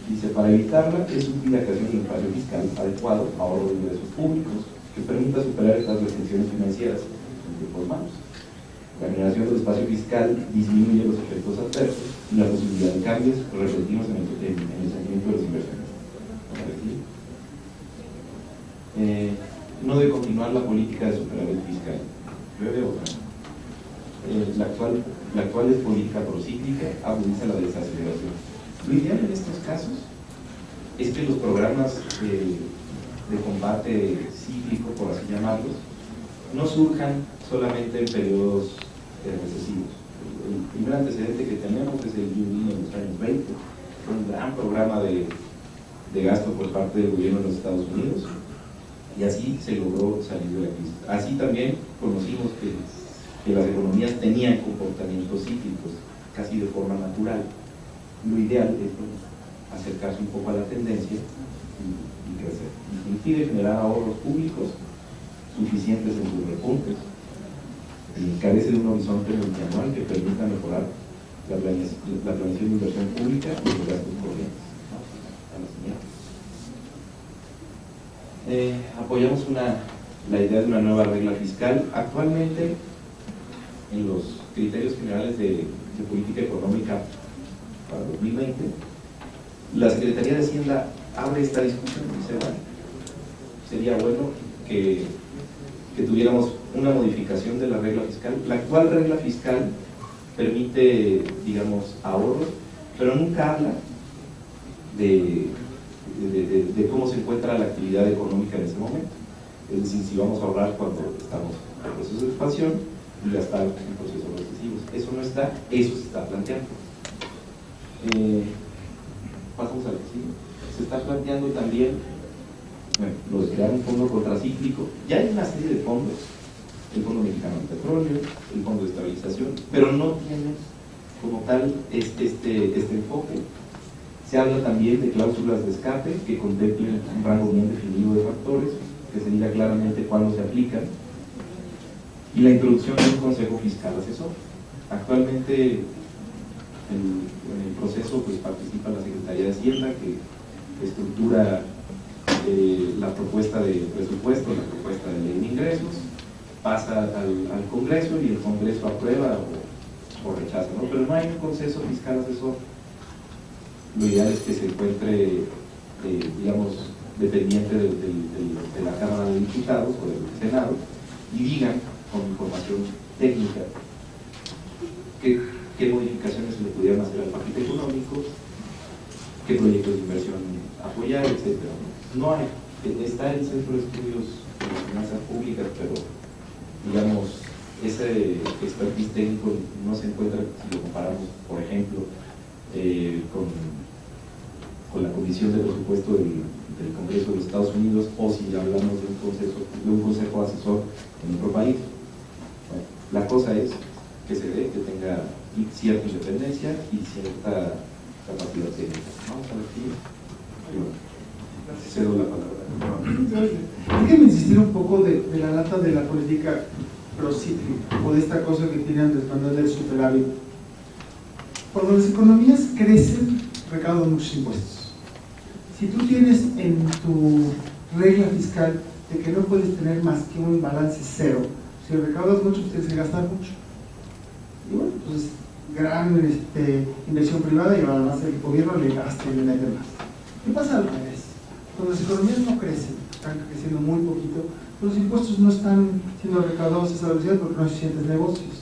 Dice, para evitarla es útil la creación de un espacio fiscal adecuado, ahorro de ingresos públicos, que permita superar estas restricciones financieras en tiempos malos. La generación del espacio fiscal disminuye los efectos adversos y la posibilidad de cambios repentinos en el sentimiento de los inversionistas. No debe continuar la política de superávit fiscal. Llueve otra. La actual es política procíclica, agudiza la desaceleración. Lo ideal en estos casos es que los programas de combate cíclico, por así llamarlos, no surjan solamente en periodos recesivos. El primer antecedente que tenemos es el GNP en los años 20, fue un gran programa de gasto por parte del gobierno de los Estados Unidos, y así se logró salir de la crisis. Así también conocimos que las economías tenían comportamientos cíclicos casi de forma natural. Lo ideal es acercarse un poco a la tendencia y crecer. Inclusive generar ahorros públicos suficientes en sus repuntes, y carece de un horizonte multianual que permita mejorar la planeación de inversión pública y los gastos corrientes. Apoyamos la idea de una nueva regla fiscal. Actualmente, en los criterios generales de política económica para 2020, la Secretaría de Hacienda abre esta discusión y dice, bueno, sería bueno que tuviéramos una modificación de la regla fiscal. La actual regla fiscal permite, digamos, ahorros, pero nunca habla de cómo se encuentra la actividad económica en ese momento. Es decir, si vamos a ahorrar cuando estamos en proceso de expansión y gastar en procesos recesivos. Eso no está, eso se está planteando. Pasamos al que sigue. Se está planteando también, bueno, lo de crear un fondo contracíclico. Ya hay una serie de fondos, el Fondo Mexicano del Petróleo, el Fondo de Estabilización, pero no tiene como tal este enfoque. Se habla también de cláusulas de escape que contemplen un rango bien definido de factores, que se diga claramente cuándo se aplican, y la introducción de un consejo fiscal asesor. Actualmente en el proceso pues participa la Secretaría de Hacienda, que estructura la propuesta de presupuesto, la propuesta de ley de ingresos, pasa al Congreso y el Congreso aprueba o rechaza, ¿no? Pero no hay un consejo fiscal asesor. Lo ideal es que se encuentre, digamos, dependiente de la Cámara de Diputados o del Senado, y digan con información técnica qué modificaciones se le pudieran hacer al paquete económico, qué proyectos de inversión apoyar, etc. No hay, está el Centro de Estudios de las Finanzas Públicas, pero digamos, ese expertise técnico no se encuentra si lo comparamos, por ejemplo, con la Comisión de Presupuesto del Congreso de los Estados Unidos, o si hablamos de un consejo asesor en otro país. Bueno, la cosa es que se dé, que tenga cierta independencia y cierta capacidad técnica. Vamos a ver si cedo la palabra. Déjenme insistir un poco de la lata de la política procíclica, o de esta cosa que tiene Andrés Manuel del superávit. Cuando las economías crecen, recaudan muchos impuestos. Si tú tienes en tu regla fiscal de que no puedes tener más que un balance cero, Si recaudas mucho, pues tienes que gastar mucho. Y bueno, pues gran inversión privada y además el gobierno le gasta y le mete más. ¿Qué pasa al revés? Cuando las economías no crecen, están creciendo muy poquito, los impuestos no están siendo recaudados a esa velocidad porque no hay suficientes negocios.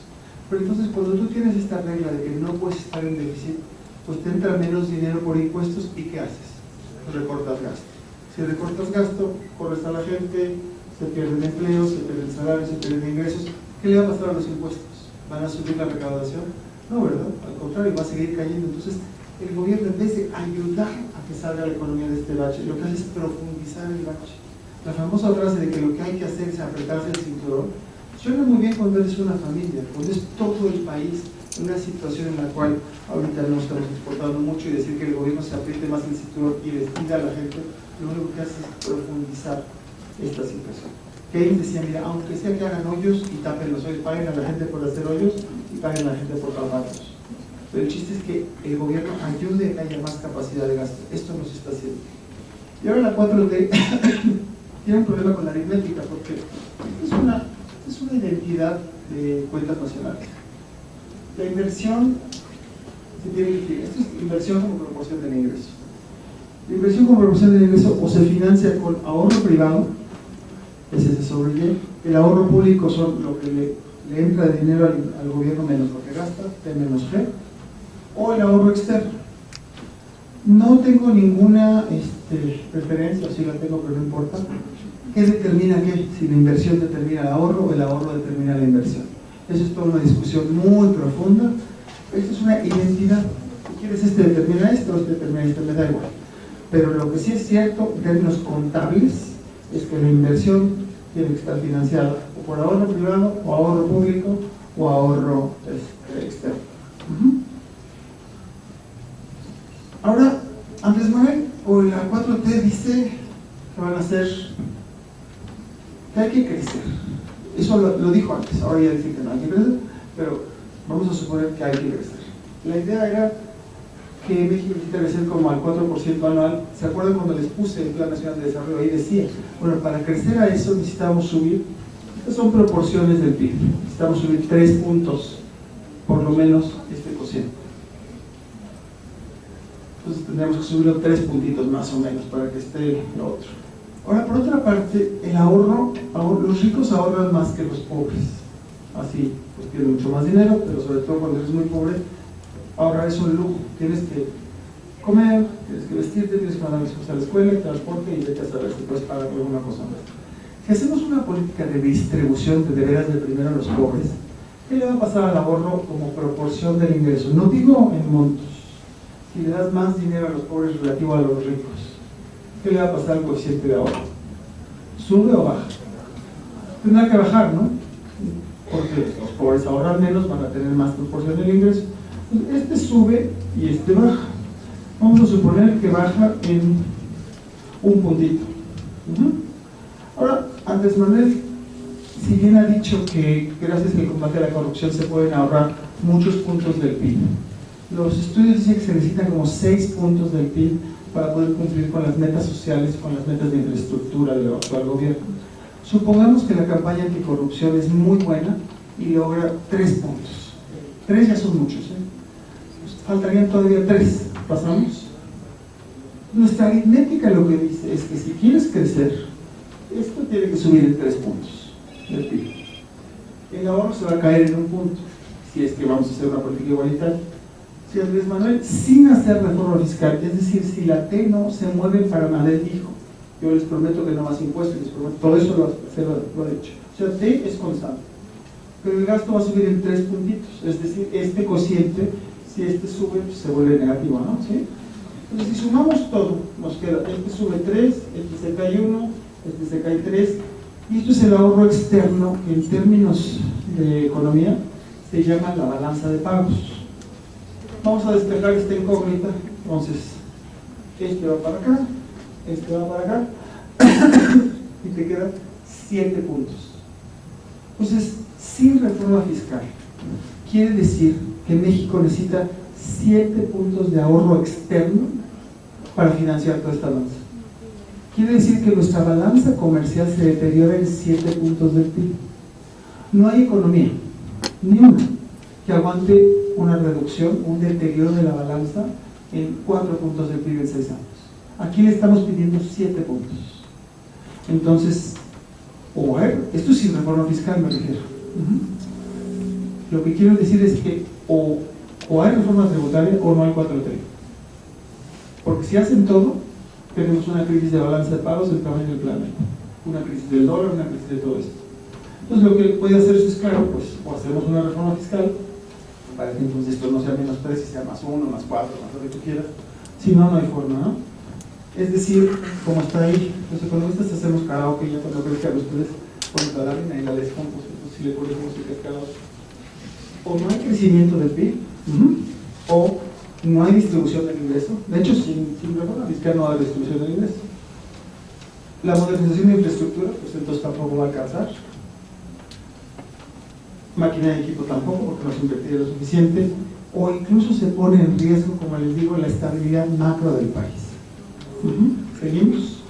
Pero entonces cuando tú tienes esta regla de que no puedes estar en déficit, pues te entra menos dinero por impuestos y ¿qué haces? Pues recortas gasto. Si recortas gasto, corres a la gente, se pierden empleos, se pierden salarios, se pierden ingresos. ¿Qué le va a pasar a los impuestos? ¿Van a subir la recaudación? No, ¿verdad? Al contrario, va a seguir cayendo. Entonces, el gobierno, en vez de ayudar a que salga la economía de este bache, lo que hace es profundizar el bache. La famosa frase de que lo que hay que hacer es apretarse el cinturón, suena muy bien cuando eres una familia, cuando es todo el país en una situación en la cual ahorita no estamos exportando mucho y decir que el gobierno se apriete más el cinturón y despida a la gente, lo único que hace es profundizar esta situación. Keynes decía, mira, aunque sea que hagan hoyos y tapen los hoyos, paguen a la gente por hacer hoyos y paguen a la gente por taparlos. Pero el chiste es que el gobierno ayude a que haya más capacidad de gasto. Esto no se está haciendo. Y ahora la 4T tiene un problema con la aritmética porque es una identidad de cuentas nacionales. La inversión se tiene que fijar. Esto es inversión como proporción del ingreso. La inversión como proporción del ingreso o se financia con ahorro privado, ese se sobre Y, el ahorro público son lo que le entra de dinero al gobierno menos lo que gasta, T menos G, o el ahorro externo. No tengo ninguna preferencia, o sí la tengo, pero no importa. ¿Qué determina qué? Si la inversión determina el ahorro o el ahorro determina la inversión. Eso es toda una discusión muy profunda. Esto es una identidad. Si quieres, determina esto, determina esto, me da igual. Pero lo que sí es cierto, en términos contables, es que la inversión tiene que estar financiada o por ahorro privado, o ahorro público, o ahorro externo. Ahora, Andrés Manuel, o la 4T dice que van a hacer, que hay que crecer. Eso lo dijo antes, ahora ya dice que no hay que crecer, pero vamos a suponer que hay que crecer. La idea era que México necesita crecer como al 4% anual. ¿Se acuerdan cuando les puse el Plan Nacional de Desarrollo? Ahí decía, bueno, para crecer a eso necesitamos subir, estas son proporciones del PIB, necesitamos subir 3 puntos, por lo menos este cociente. Entonces tendríamos que subirlo 3 puntitos más o menos para que esté lo otro. Ahora, por otra parte, el ahorro, los ricos ahorran más que los pobres. Así, pues tienen mucho más dinero, pero sobre todo cuando eres muy pobre, ahorrar es un lujo. Tienes que comer, tienes que vestirte, tienes que mandar a los hijos a la escuela, el transporte y vete a saber si puedes pagar por alguna cosa más. Si hacemos una política de distribución de veras de primero a los pobres, ¿qué le va a pasar al ahorro como proporción del ingreso? No digo en montos. Si le das más dinero a los pobres relativo a los ricos, ¿qué le va a pasar al coeficiente de ahorro? ¿Sube o baja? Tendrá que bajar, ¿no? Porque los pobres ahorran menos, van a tener más proporción del ingreso. Este sube y este baja. Vamos a suponer que baja en un puntito. Ahora, Andrés Manuel, si bien ha dicho que gracias al combate a la corrupción se pueden ahorrar muchos puntos del PIB, los estudios dicen que se necesitan como 6 puntos del PIB para poder cumplir con las metas sociales, con las metas de infraestructura del actual gobierno. Supongamos que la campaña anticorrupción es muy buena y logra 3 puntos. 3 ya son muchos, Pues faltarían todavía 3. ¿Pasamos? Nuestra aritmética lo que dice es que si quieres crecer, esto tiene que subir en 3 puntos del PIB. El ahorro se va a caer en un punto, si es que vamos a hacer una política igualitaria. Si Andrés Manuel, sin hacer reforma fiscal, es decir, si la T no se mueve para nada, él dijo, yo les prometo que no más impuestos, les prometo, todo eso lo ha dicho. O sea, T es constante, pero el gasto va a subir en 3 puntitos, es decir, este cociente, si este sube, pues se vuelve negativo, ¿no? ¿Sí? Entonces, si sumamos todo, nos queda, este sube 3, este se cae 1, este se cae 3, y esto es el ahorro externo, que en términos de economía se llama la balanza de pagos. Vamos a despejar esta incógnita. Entonces, este va para acá, este va para acá, y te quedan 7 puntos. Entonces, sin reforma fiscal, quiere decir que México necesita 7 puntos de ahorro externo para financiar toda esta balanza. Quiere decir que nuestra balanza comercial se deteriora en 7 puntos del PIB. No hay economía, ni una, que aguante una reducción, un deterioro de la balanza en 4 puntos del PIB en 6 años. Aquí le estamos pidiendo 7 puntos. Entonces, esto es sin reforma fiscal, me refiero. Lo que quiero decir es que o hay reforma tributaria o no hay 4T. Porque si hacen todo, tenemos una crisis de balanza de pagos del tamaño del planeta. Una crisis del dólar, una crisis de todo esto. Entonces lo que puede hacerse es, claro, pues o hacemos una reforma fiscal para que entonces esto no sea menos 3 y sea más 1, más 4, más lo que tú quieras. Si no, no hay forma, ¿no? Es decir, como está ahí, los economistas hacemos karaoke ya cuando creo que a ustedes ponen la lámina y la les pues si le pones música es karaoke. O no hay crecimiento del PIB, o no hay distribución del ingreso. De hecho, sin reforma fiscal no hay distribución del ingreso. La modernización de infraestructura, pues entonces tampoco va a alcanzar. Máquina de equipo tampoco, porque no se invertiría lo suficiente, o incluso se pone en riesgo, como les digo, la estabilidad macro del país. ¿Seguimos?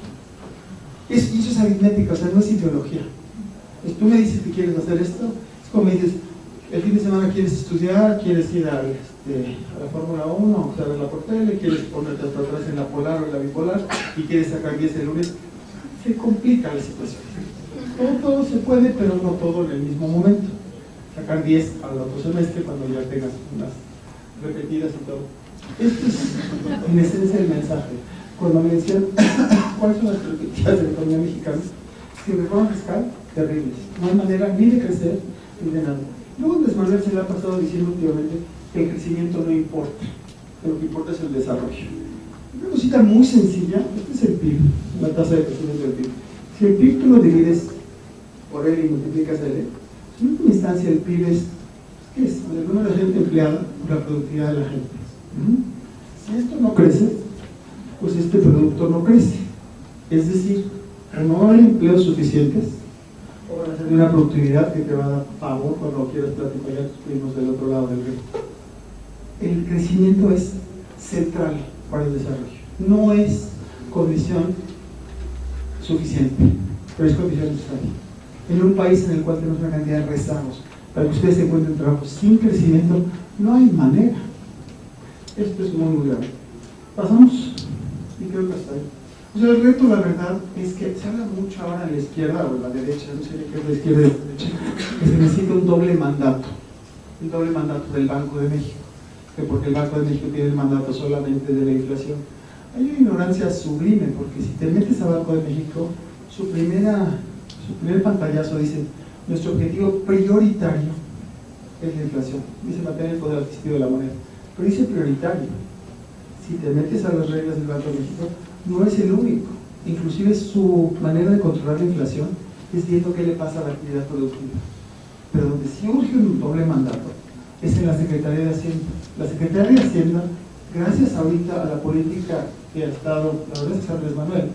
Y eso es aritmética, o sea, no es ideología. Tú me dices que quieres hacer esto, es como me dices, el fin de semana quieres estudiar, quieres ir a la Fórmula 1, o sea, verla por tele, quieres ponerte hasta atrás en la polar o en la bipolar, y quieres sacar 10 el lunes. Se complica la situación. Todo se puede, pero no todo en el mismo momento. Sacar 10 al otro semestre cuando ya tengas unas repetidas y todo. Esto es en esencia el mensaje. Cuando me decían cuáles son las perspectivas de la economía mexicana, sin reforma fiscal, terribles. No hay manera ni de crecer ni de nada. Luego Andrés Manuel se le ha pasado diciendo últimamente que el crecimiento no importa, que lo que importa es el desarrollo. Una cosita muy sencilla, este es el PIB, la tasa de crecimiento del PIB. Si el PIB tú lo divides por L y multiplicas L, en última instancia el PIB es, ¿qué es? El número de gente empleada por la productividad de la gente. Si esto no crece, pues este producto no crece. Es decir, o no hay empleos suficientes, o van a ser de una productividad que te va a dar pavor cuando quieras platicar a tus primos del otro lado del río. El crecimiento es central para el desarrollo. No es condición suficiente, pero es condición necesaria. En un país en el cual tenemos una cantidad de rezagos, para que ustedes encuentren trabajo sin crecimiento, no hay manera. Esto es muy grave. Pasamos, y creo que hasta ahí. O sea, el reto, la verdad, es que se habla mucho ahora en la izquierda o en la derecha, no sé qué es la izquierda y la derecha, que se necesita un doble mandato del Banco de México, que porque el Banco de México tiene el mandato solamente de la inflación. Hay una ignorancia sublime, porque si te metes a Banco de México, su primer pantallazo dice, nuestro objetivo prioritario es la inflación, dice mantener el poder adquisitivo de la moneda, pero dice prioritario. Si te metes a las reglas del Banco de México, no es el único. Inclusive su manera de controlar la inflación es viendo qué le pasa a la actividad productiva. Pero donde sí urge un doble mandato es en la Secretaría de Hacienda. La Secretaría de Hacienda, gracias ahorita a la política que ha estado, la verdad es Andrés Manuel,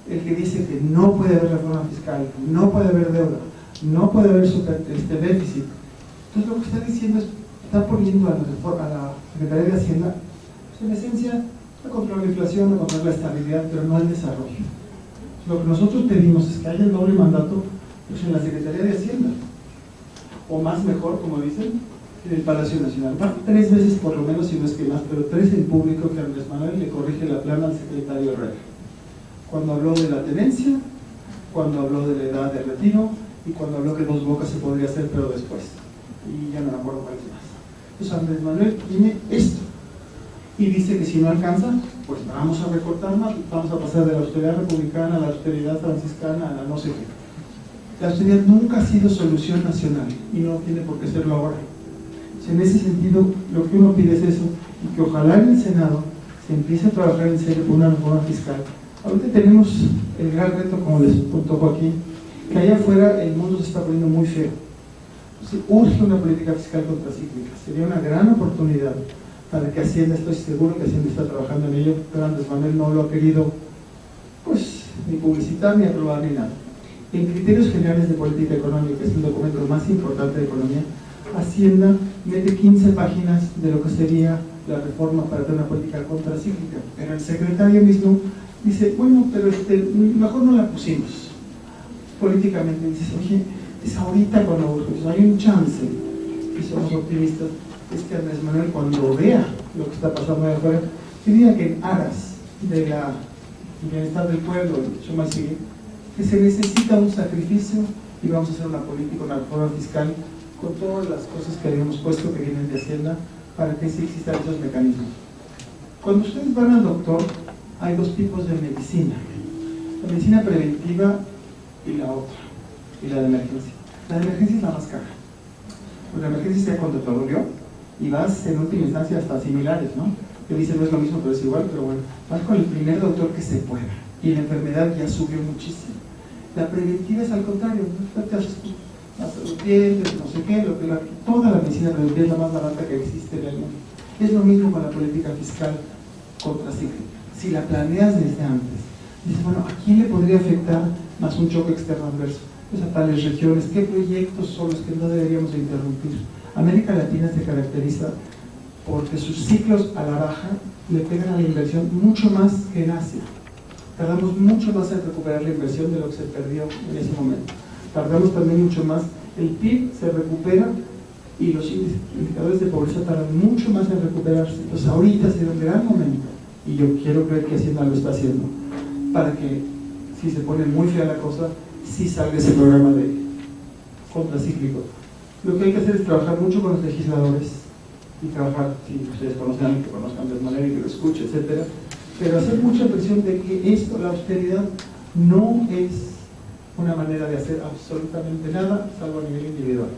el que dice que no puede haber reforma fiscal, no puede haber deuda, no puede haber déficit. Entonces lo que está diciendo es, está poniendo a la Secretaría de Hacienda, pues en esencia, a controlar la inflación, a controlar la estabilidad, pero no el desarrollo. Lo que nosotros pedimos es que haya el doble mandato pues en la Secretaría de Hacienda, o más mejor, como dicen, en el Palacio Nacional. Va 3 veces por lo menos, si no es que más, pero 3 en público que Andrés Manuel le corrige la plana al secretario Herrera. Cuando habló de la tenencia, cuando habló de la edad de retiro y cuando habló que 2 bocas se podría hacer, pero después. Y ya no me acuerdo cuál es más. Entonces Andrés Manuel tiene esto y dice que si no alcanza, pues vamos a recortar más, vamos a pasar de la austeridad republicana a la austeridad franciscana, a la no sé qué. La austeridad nunca ha sido solución nacional y no tiene por qué serlo ahora. En ese sentido, lo que uno pide es eso, y que ojalá en el Senado se empiece a trabajar en serio por una reforma fiscal. Ahorita tenemos el gran reto, como les contó Joaquín, que allá afuera el mundo se está poniendo muy feo. Entonces, urge una política fiscal contracíclica. Sería una gran oportunidad para que Hacienda, estoy seguro que Hacienda está trabajando en ello, pero Andrés Manuel no lo ha querido, pues, ni publicitar, ni aprobar, ni nada. En Criterios Generales de Política Económica, que es el documento más importante de economía, Hacienda mete 15 páginas de lo que sería la reforma para tener una política contracíclica. Pero el secretario mismo dice, bueno, pero mejor no la pusimos. Políticamente dices, oye, Es ahorita cuando hay un chance, y somos optimistas, es que Andrés Manuel, cuando vea lo que está pasando allá afuera, que diga que en aras del bienestar del pueblo, que se necesita un sacrificio y vamos a hacer una política, una reforma fiscal con todas las cosas que habíamos puesto que vienen de Hacienda para que sí existan esos mecanismos. Cuando ustedes van al doctor, hay dos tipos de medicina: la medicina preventiva y la otra, y la de emergencia. La de emergencia es la más cara, porque la emergencia sea cuando te dolió y vas en última instancia hasta similares, ¿no? Que dicen no es lo mismo pero es igual, pero bueno, vas con el primer doctor que se pueda y la enfermedad ya subió muchísimo. La preventiva es al contrario, ¿no? Te haces los dientes, no sé qué, toda la medicina preventiva es la más barata que existe en el mundo. Es lo mismo con la política fiscal contracíclica. Si la planeas desde antes, dices, bueno, ¿a quién le podría afectar más un choque externo adverso? Pues a tales regiones, ¿qué proyectos son los que no deberíamos de interrumpir? América Latina se caracteriza porque sus ciclos a la baja le pegan a la inversión mucho más que en Asia. Tardamos mucho más en recuperar la inversión de lo que se perdió en ese momento. Tardamos también mucho más, el PIB se recupera y los indicadores de pobreza tardan mucho más en recuperarse. Entonces ahorita será un gran momento, y yo quiero creer que Hacienda lo está haciendo, para que si se pone muy fea la cosa, sí salga ese programa de contracíclico. Lo que hay que hacer es trabajar mucho con los legisladores y trabajar, si ustedes conocen, que conozcan de manera y que lo escuchen, etcétera, pero hacer mucha presión de que esto, la austeridad, no es una manera de hacer absolutamente nada, salvo a nivel individual.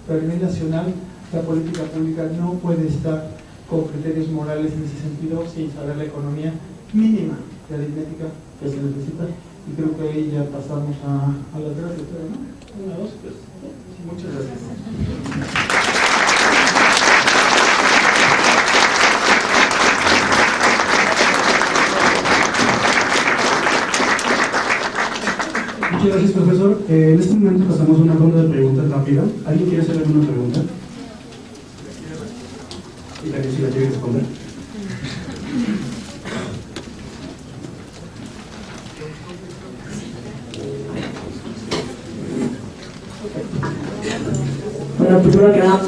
Pero a nivel nacional, la política pública no puede estar con criterios morales en ese sentido sin saber la economía mínima de aritmética que se necesita. Y creo que ahí ya pasamos a las gracias, ¿no? Una, dos, tres. Sí, muchas gracias. Muchas gracias, profesor. En este momento pasamos a una ronda de preguntas rápida. ¿Alguien quiere hacer alguna pregunta? Y también si la quiere responder. Bueno, primero que nada,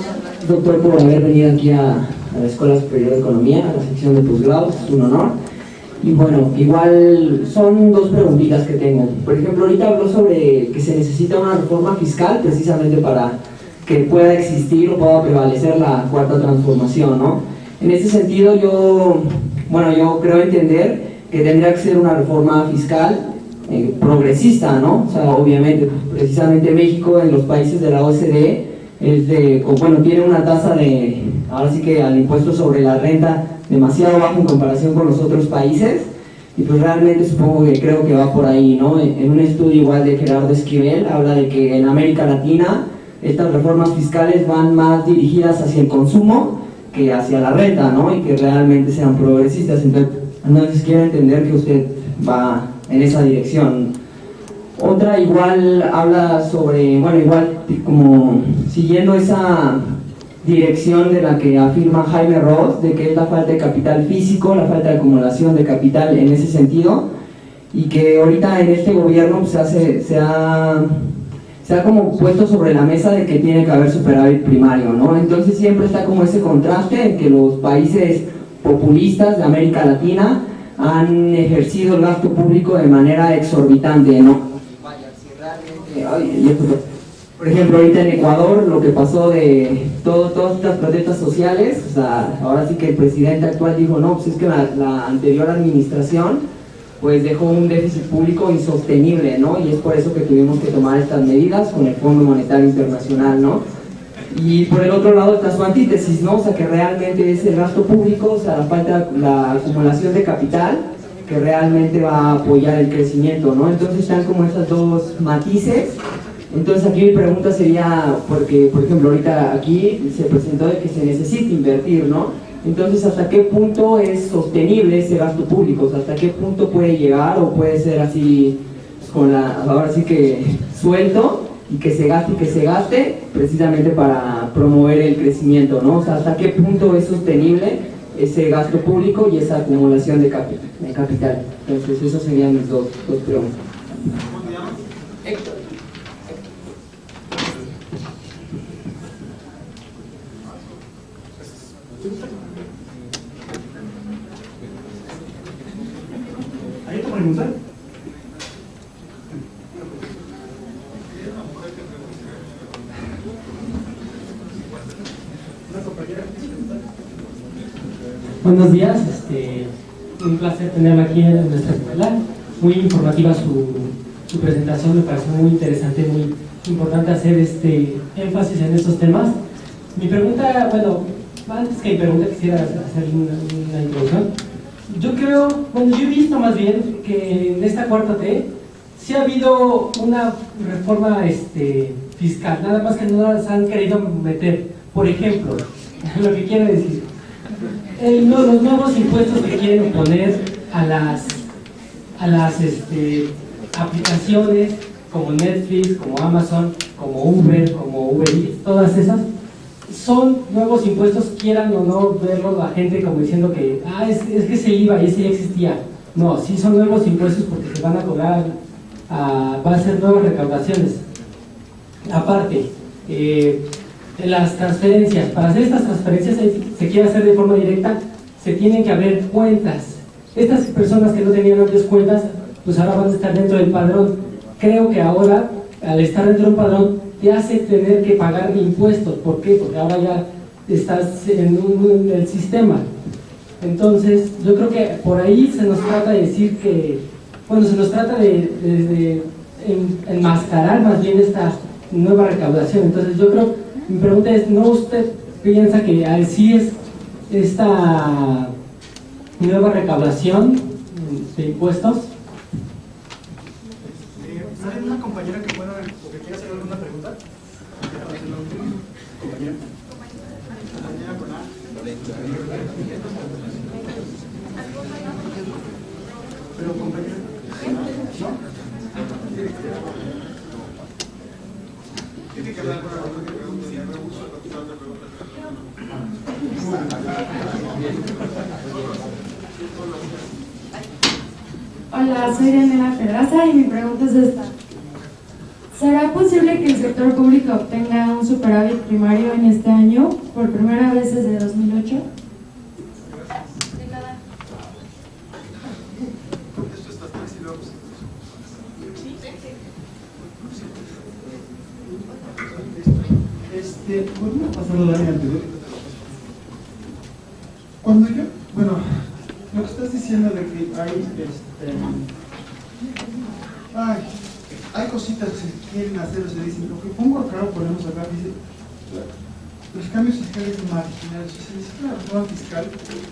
doctor, por haber venido aquí a la Escuela Superior de Economía, a la sección de posgrados, es un honor. Y bueno, igual son dos preguntitas que tengo. Por ejemplo, ahorita habló sobre que se necesita una reforma fiscal precisamente para que pueda existir o pueda prevalecer la cuarta transformación, ¿no? En ese sentido, yo creo entender que tendría que ser una reforma fiscal progresista, ¿no? O sea, obviamente, precisamente México en los países de la OCDE tiene una tasa de, ahora sí que al impuesto sobre la renta demasiado bajo en comparación con los otros países, y pues realmente creo que va por ahí, ¿no? En un estudio igual de Gerardo Esquivel habla de que en América Latina estas reformas fiscales van más dirigidas hacia el consumo que hacia la renta, ¿no? Y que realmente sean progresistas. Entonces quiero entender que usted va en esa dirección. Otra igual habla sobre, como siguiendo esa dirección de la que afirma Jaime Ross, de que es la falta de capital físico, la falta de acumulación de capital en ese sentido, y que ahorita en este gobierno se ha como puesto sobre la mesa de que tiene que haber superávit primario, ¿no? Entonces siempre está como ese contraste en que los países populistas de América Latina han ejercido el gasto público de manera exorbitante, ¿no? Por ejemplo, ahorita en Ecuador, lo que pasó de todas estas protestas sociales, o sea, ahora sí que el presidente actual dijo, no, pues es que la anterior administración pues dejó un déficit público insostenible, ¿no? Y es por eso que tuvimos que tomar estas medidas con el Fondo Monetario Internacional, ¿no? Y por el otro lado está su antítesis, ¿no? O sea, que realmente es el gasto público, o sea, la acumulación de capital, que realmente va a apoyar el crecimiento, ¿no? Entonces están como esas dos matices. Entonces aquí mi pregunta sería, porque por ejemplo ahorita aquí se presentó de que se necesita invertir, ¿no? Entonces, ¿hasta qué punto es sostenible ese gasto público? O sea, ¿hasta qué punto puede llegar o puede ser así, pues, ahora sí que suelto y que se gaste precisamente para promover el crecimiento, ¿no? O sea, ¿hasta qué punto es sostenible ese gasto público y esa acumulación de capital? Entonces, esas serían mis dos preguntas. ¿Cómo te llamas? Héctor. buenos días. Un placer tenerla aquí en nuestra escuela. Muy informativa su presentación, me pareció muy interesante, muy importante hacer énfasis en estos temas. Mi pregunta, bueno, antes que mi pregunta quisiera hacer una introducción. Yo he visto más bien que en esta cuarta T sí ha habido una reforma fiscal, nada más que no las han querido meter. Por ejemplo, lo que quiero decir, los nuevos impuestos que quieren poner a las aplicaciones como Netflix, como Amazon, como Uber Eats, todas esas son nuevos impuestos, quieran o no verlo la gente como diciendo que es que se IVA y ese ya existía. No, sí son nuevos impuestos porque se van a cobrar, va a ser nuevas recaudaciones. Aparte, las transferencias, para hacer estas transferencias se quiere hacer de forma directa, se tienen que haber cuentas. Estas personas que no tenían antes cuentas, pues ahora van a estar dentro del padrón. Creo que ahora, al estar dentro de un padrón, te hace tener que pagar impuestos. ¿Por qué? Porque ahora ya estás en el sistema. Entonces, yo creo que por ahí se nos trata de decir que, bueno, se nos trata de enmascarar más bien esta nueva recaudación. Entonces, yo creo, mi pregunta es, ¿no usted piensa que así es esta nueva recaudación de impuestos? ¿Hay una compañera que pueda o que quiera hacer alguna pregunta? Compañera. Compañera con A. Pero compañera. ¿No? Tiene que hablar con la pregunta. Hola, soy Daniela Pedraza y mi pregunta es esta. ¿Será posible que el sector público obtenga un superávit primario en este año por primera vez desde 2008? ¿Podría pasar al año anterior? Cuando yo, bueno, lo que estás diciendo de que hay cositas que se quieren hacer o se dicen, lo que pongo acá o ponemos acá, dice, los cambios fiscales marginales, se dice una reforma fiscal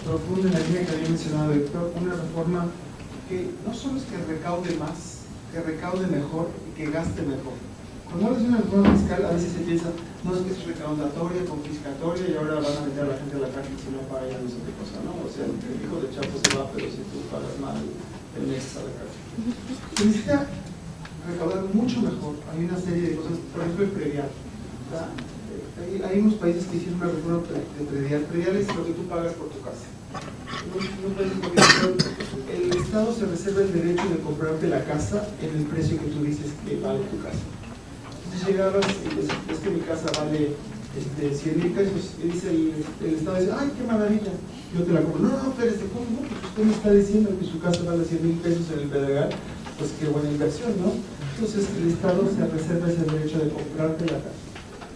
profunda en la línea que había mencionado Héctor, una reforma que no solo es que recaude más, que recaude mejor y que gaste mejor. Cuando hablas de una reforma fiscal, a veces se piensa, no es que es recaudatoria, confiscatoria y ahora van a meter a la gente a la cárcel si no paga ya no sé qué cosa, ¿no? O sea, el hijo de Chapo se va, pero si tú pagas mal, el mes a la cárcel. Se necesita recaudar mucho mejor. Hay una serie de cosas, por ejemplo, el predial. Hay unos países que hicieron una reforma de predial. Predial es lo que tú pagas por tu casa. El Estado se reserva el derecho de comprarte la casa en el precio que tú dices que vale tu casa. Entonces llegabas y es que mi casa vale 100,000 pesos y dice el Estado dice, ¡ay, qué maravilla! Yo te la compro. No, espérese, ¿cómo no? Pues usted me está diciendo que su casa vale 100,000 pesos en el Pedregal, pues qué buena inversión, ¿no? Entonces el Estado se reserva ese derecho de comprarte la casa.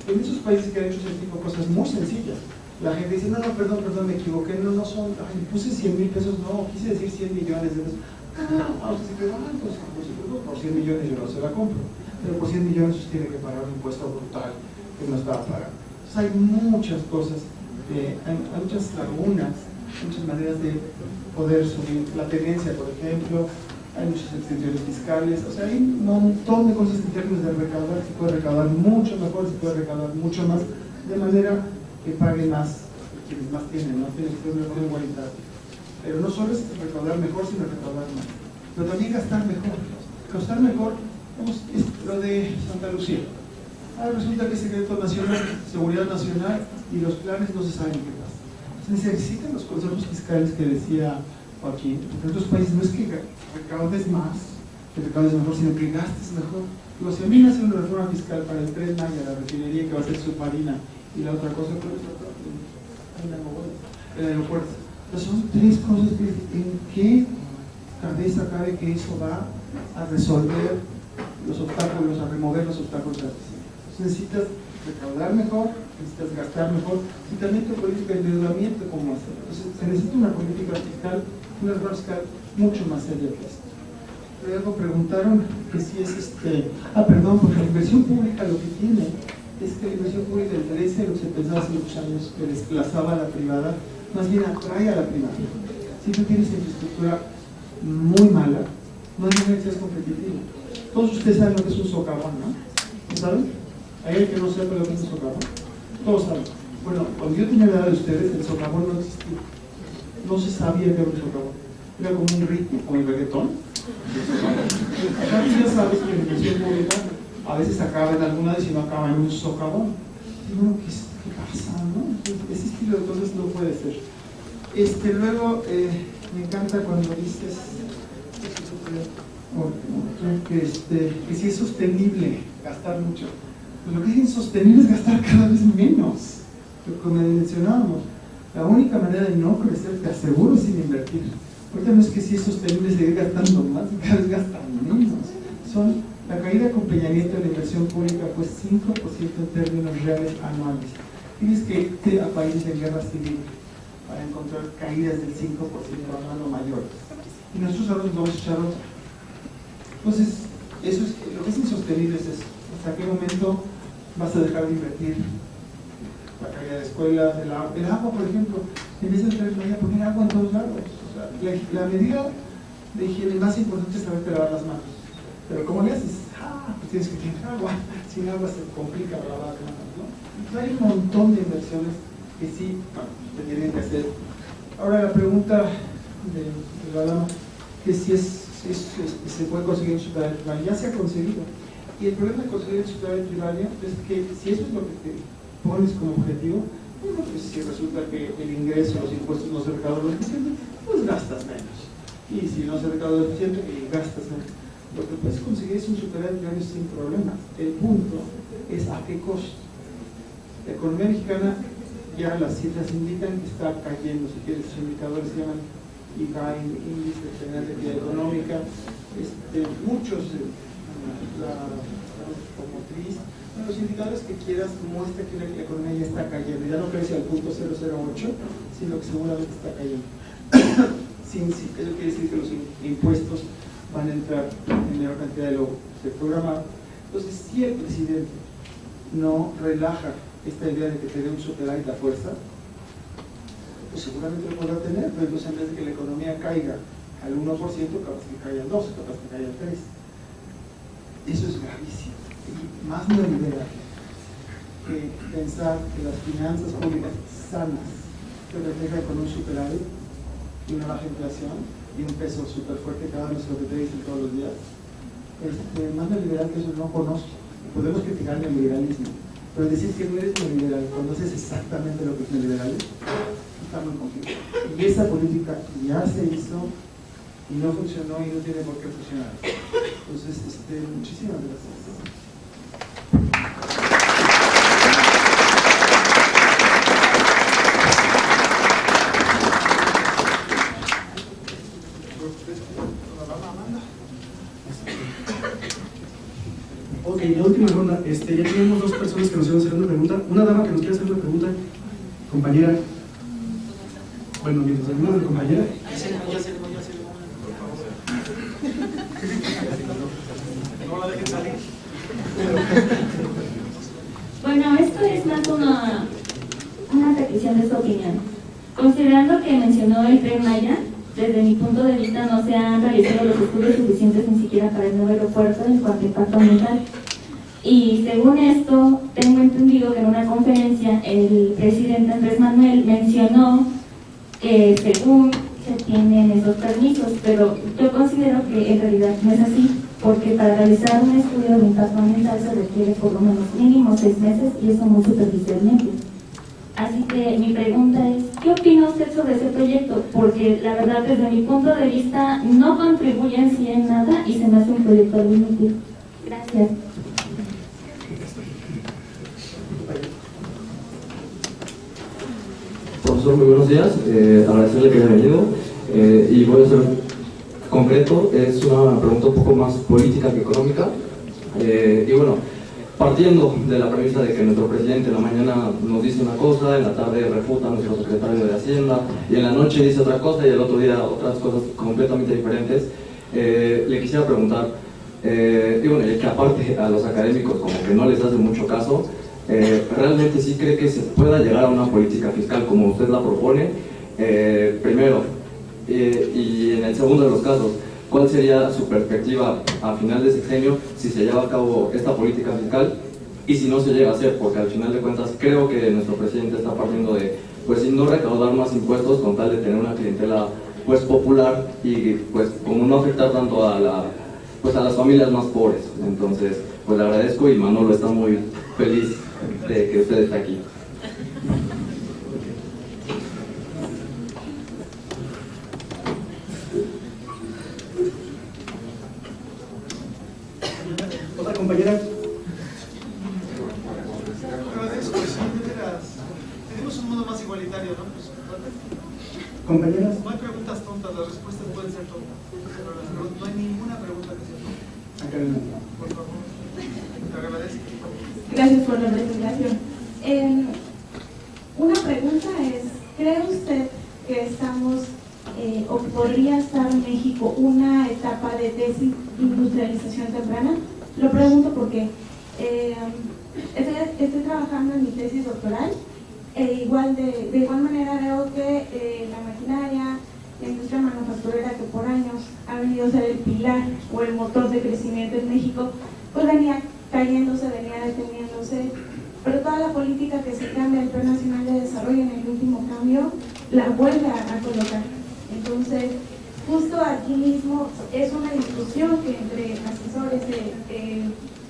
En muchos países que han hecho ese tipo de cosas muy sencillas, la gente dice, no, perdón, me equivoqué, no son, puse 100,000 pesos, no, quise decir 100 millones de pesos. Entonces se quedó, pues por 100 millones yo no se la compro. Pero por 100 millones usted tiene que pagar un impuesto brutal que no estaba pagando. Entonces hay muchas cosas, hay muchas lagunas, muchas maneras de poder subir la tenencia, por ejemplo, hay muchas extensiones fiscales, o sea, hay un montón de cosas en términos de recaudar, se puede recaudar mucho mejor, se puede recaudar mucho más, de manera que pague más quienes más tienen, ¿no? Tiene que ser una forma igualitaria. Pero no solo es recaudar mejor, sino recaudar más. Pero también gastar mejor. Gastar mejor, vamos, es lo de Santa Lucía. Resulta que es secreto nacional, seguridad nacional, y los planes no se saben qué pasa. Se necesitan los consejos fiscales que decía Joaquín. En otros países no es que recaudes más, que recaudes mejor, sino que gastes mejor. Digo, si a mí me hacen una reforma fiscal para el Tren Maya, la refinería que va a ser submarina, y la otra cosa, ¿cuál es la otra? El aeropuerto. Entonces son tres cosas que, ¿en qué cabeza cabe que eso va a resolver los obstáculos, a remover los obstáculos artificiales? Necesitas recaudar mejor, necesitas gastar mejor, y también tu política de endeudamiento, cómo hacerlo. Entonces, se necesita una política fiscal, una reforma fiscal mucho más seria que esto. Luego preguntaron que si es perdón, porque la inversión pública lo que tiene es que la inversión pública, a diferencia de lo que se pensaba hace muchos años, que desplazaba a la privada, más bien atrae a la privada. Si tú tienes infraestructura muy mala, no hay manera que seas competitivo. Todos ustedes saben lo que es un socavón, ¿no? ¿No saben? ¿Hay alguien que no sepa lo que es un socavón? Todos saben. Bueno, cuando yo tenía la edad de ustedes, el socavón no existía. No se sabía que era un socavón. Era como un ritmo, como el reggaetón. Acá ya sabes que la inversión pública a veces acaba en alguna vez y no acaba en un socavón. Y bueno, ¿qué pasa, no? Ese estilo de cosas no puede ser. Luego, me encanta cuando dices que si es sostenible gastar mucho. Pues lo que es insostenible es gastar cada vez menos. Como mencionábamos, la única manera de no crecer, te aseguro, es sin invertir. Ahorita no es que si es sostenible seguir gastando más, cada vez gastan menos. La caída con Peña Nieto de la inversión pública fue 5% en términos reales anuales. Tienes que irte a países en guerra civil para encontrar caídas del 5% anual o mayores. Y nosotros ahora nos vamos a echar otra. Entonces, eso es, lo que es insostenible es eso. ¿Hasta qué momento vas a dejar de invertir? La caída de escuelas, el agua, por ejemplo, en vez de poner agua en todos lados. O sea, la medida de higiene más importante es saberte lavar las manos. Pero ¿cómo le haces? Pues tienes que tener agua. Sin agua se complica lavar las manos, ¿no? Entonces hay un montón de inversiones que sí, se tienen que hacer. Ahora la pregunta de la dama, que si se puede conseguir un superávit primario, ya se ha conseguido. Y el problema de conseguir el superávit primario es que si eso es lo que te pones como objetivo, bueno, pues si resulta que el ingreso, los impuestos no se recaudan lo suficiente, pues gastas menos. Y si no se recauda lo suficiente, gastas menos. Lo que puedes conseguir es un superávit primario sin problemas. El punto es a qué costo. La economía mexicana, ya las cifras indican que está cayendo. Si quieres, los indicadores se llaman IGAI, Índice General de Actividad Económica, muchos, la automotriz, los indicadores que quieras muestran que la economía ya está cayendo, ya no crece al punto 008, sino que seguramente está cayendo. Eso quiere decir que los impuestos van a entrar en menor cantidad de lo programado. Entonces, si el presidente no relaja esta idea de que te dé un superávit a fuerza, pues seguramente lo podrá tener, pero entonces en vez de que la economía caiga al 1%, capaz que caiga al 2%, capaz que caiga al 3%. Eso es gravísimo. Y más neoliberal que pensar que las finanzas públicas sanas se reflejan con un superávit y una baja inflación y un peso súper fuerte cada vez lo que te dicen todos los días. Más neoliberal que eso no conozco. Podemos criticar el neoliberalismo, pero decir que no eres neoliberal cuando haces exactamente lo que es neoliberal está muy complicado. Y esa política ya se hizo y no funcionó y no tiene por qué funcionar. Entonces, muchísimas gracias. Ok, la última ronda. Ya tenemos dos personas que nos van a hacer una pregunta. Una dama que nos quiere hacer una pregunta. Compañera. Bueno, mientras alguna de la compañera. No la dejen salir. Bueno, esto es más una petición de su opinión. Considerando que mencionó el Tren Maya, desde mi punto de vista no se han realizado los estudios suficientes ni siquiera para el nuevo aeropuerto en cuanto a impacto ambiental. Y según esto, tengo entendido que en una conferencia el presidente Andrés Manuel mencionó que según se tienen esos permisos, pero yo considero que en realidad no es así, porque para realizar un estudio de impacto ambiental se requiere por lo menos mínimo 6 meses y eso muy superficialmente. Así que mi pregunta es, ¿qué opina usted sobre ese proyecto? Porque la verdad, desde mi punto de vista, no contribuye en sí en nada y se me hace un proyecto algo inútil. Gracias. Profesor, muy buenos días. Agradecerle que haya venido. Y voy a ser concreto, es una pregunta un poco más política que económica. Y bueno, partiendo de la premisa de que nuestro presidente en la mañana nos dice una cosa, en la tarde refuta a nuestro secretario de Hacienda, y en la noche dice otra cosa y el otro día otras cosas completamente diferentes, le quisiera preguntar, que aparte a los académicos como que no les hace mucho caso, ¿realmente sí cree que se pueda llegar a una política fiscal como usted la propone? Primero, y en el segundo de los casos, ¿cuál sería su perspectiva a final de sexenio si se lleva a cabo esta política fiscal y si no se llega a hacer? Porque al final de cuentas creo que nuestro presidente está partiendo de, pues, sin no recaudar más impuestos con tal de tener una clientela, pues, popular y, pues, como no afectar tanto a las familias más pobres. Entonces, pues le agradezco y Manolo está muy feliz de que usted esté aquí. Otra compañera. Tenemos un mundo más igualitario, ¿no? Pues, Compañeras. no hay preguntas tontas, las respuestas pueden ser tontas. Pero no hay ninguna pregunta que sea tonta. Por favor, te agradezco. Gracias por la presentación. Una pregunta es, ¿cree usted que estamos o podría estar en México una etapa de desindustrialización temprana? Lo pregunto porque estoy trabajando en mi tesis doctoral de igual manera veo que la maquinaria, la industria manufacturera que por años ha venido a ser el pilar o el motor de crecimiento en México, pues venía cayéndose, venía deteniéndose, pero toda la política que se cambia el Plan Nacional de Desarrollo en el último cambio la vuelve a colocar. Entonces, justo aquí mismo es una discusión que entre asesores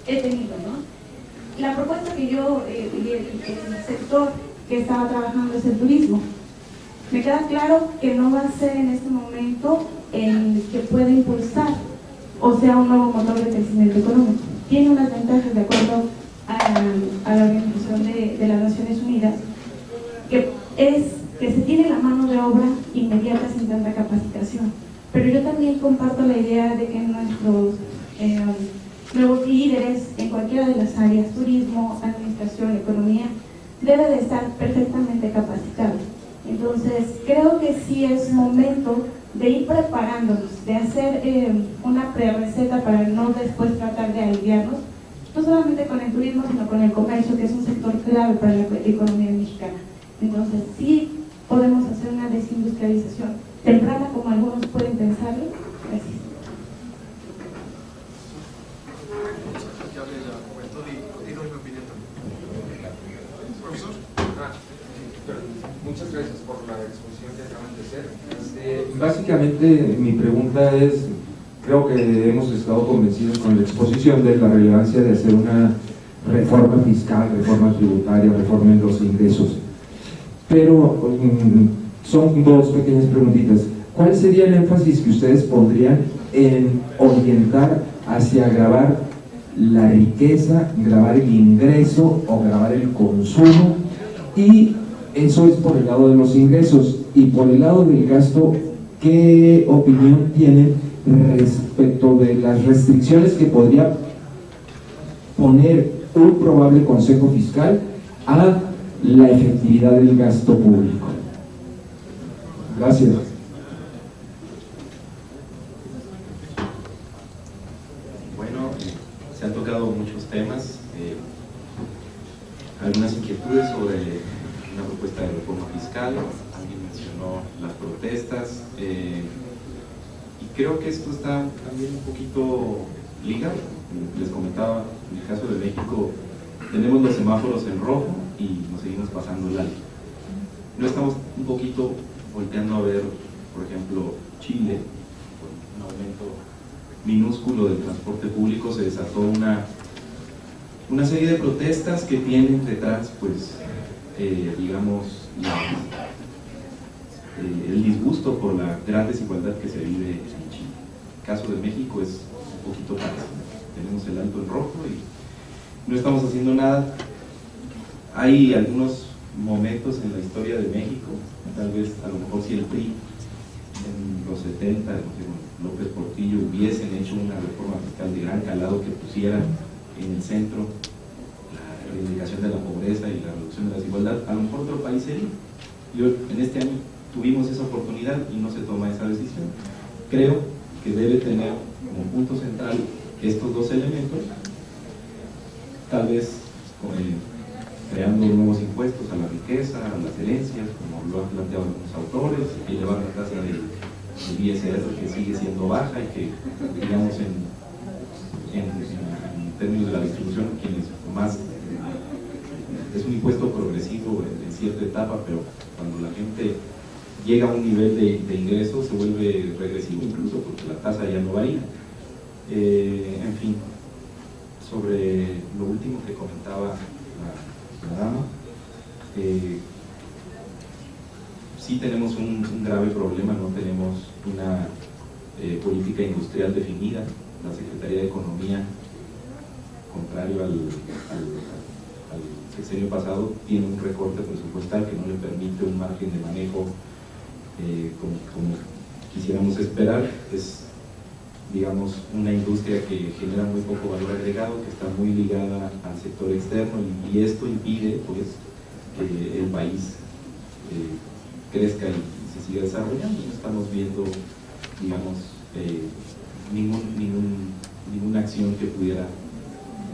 he tenido, ¿no? La propuesta que yo y el sector que estaba trabajando es el turismo. Me queda claro que no va a ser en este momento el que pueda impulsar o sea un nuevo motor de crecimiento económico. Tiene unas ventajas de acuerdo a la Organización de las Naciones Unidas, que es que se tiene la mano de obra inmediata sin tanta capacitación. Pero yo también comparto la idea de que nuestros nuevos líderes en cualquiera de las áreas, turismo, administración, economía, debe de estar perfectamente capacitados. Entonces, creo que sí es momento de ir preparándonos, de hacer una pre-receta para no después tratar de aliviarnos, no solamente con el turismo, sino con el comercio, que es un sector clave para la economía mexicana. Entonces, sí podemos hacer una desindustrialización temprana, como algunos pueden pensarlo. Gracias. Muchas gracias por la exposición que acaban de hacer. Básicamente mi pregunta es, creo que hemos estado convencidos con la exposición de la relevancia de hacer una reforma fiscal, reforma tributaria, reforma en los ingresos. Pero son dos pequeñas preguntitas. ¿Cuál sería el énfasis que ustedes pondrían en orientar hacia gravar la riqueza, gravar el ingreso o gravar el consumo? Y eso es por el lado de los ingresos. Y por el lado del gasto, ¿qué opinión tienen respecto de las restricciones que podría poner un probable consejo fiscal a la efectividad del gasto público? Gracias. Bueno, se han tocado muchos temas, algunas inquietudes sobre una propuesta de reforma fiscal, alguien mencionó las protestas, y creo que esto está también un poquito ligado. Les comentaba, en el caso de México tenemos los semáforos en rojo y nos seguimos pasando el alto. No estamos un poquito volteando a ver, por ejemplo, Chile, con un aumento minúsculo del transporte público, se desató una serie de protestas que tienen detrás, pues, digamos, el disgusto por la gran desigualdad que se vive en Chile. El caso de México es un poquito parecido. Tenemos el alto en rojo y no estamos haciendo nada. Hay algunos momentos en la historia de México, tal vez a lo mejor si el PRI en los 70, López Portillo, hubiesen hecho una reforma fiscal de gran calado que pusiera en el centro erradicación de la pobreza y la reducción de la desigualdad, a lo mejor otro país sería. En este año tuvimos esa oportunidad y no se toma esa decisión. Creo que debe tener como punto central estos dos elementos, tal vez creando nuevos impuestos a la riqueza, a las herencias, como lo han planteado algunos autores, elevar la tasa de ISR, que sigue siendo baja y que, digamos, en términos de la distribución, quienes más es un impuesto progresivo en cierta etapa, pero cuando la gente llega a un nivel de ingresos se vuelve regresivo incluso porque la tasa ya no varía. En fin, sobre lo último que comentaba la dama, sí tenemos un grave problema, no tenemos una política industrial definida. La Secretaría de Economía, contrario al sexenio pasado, tiene un recorte presupuestal que no le permite un margen de manejo como quisiéramos esperar. Es, digamos, una industria que genera muy poco valor agregado, que está muy ligada al sector externo, y esto impide pues que el país crezca y se siga desarrollando. No estamos viendo, digamos, ninguna acción que pudiera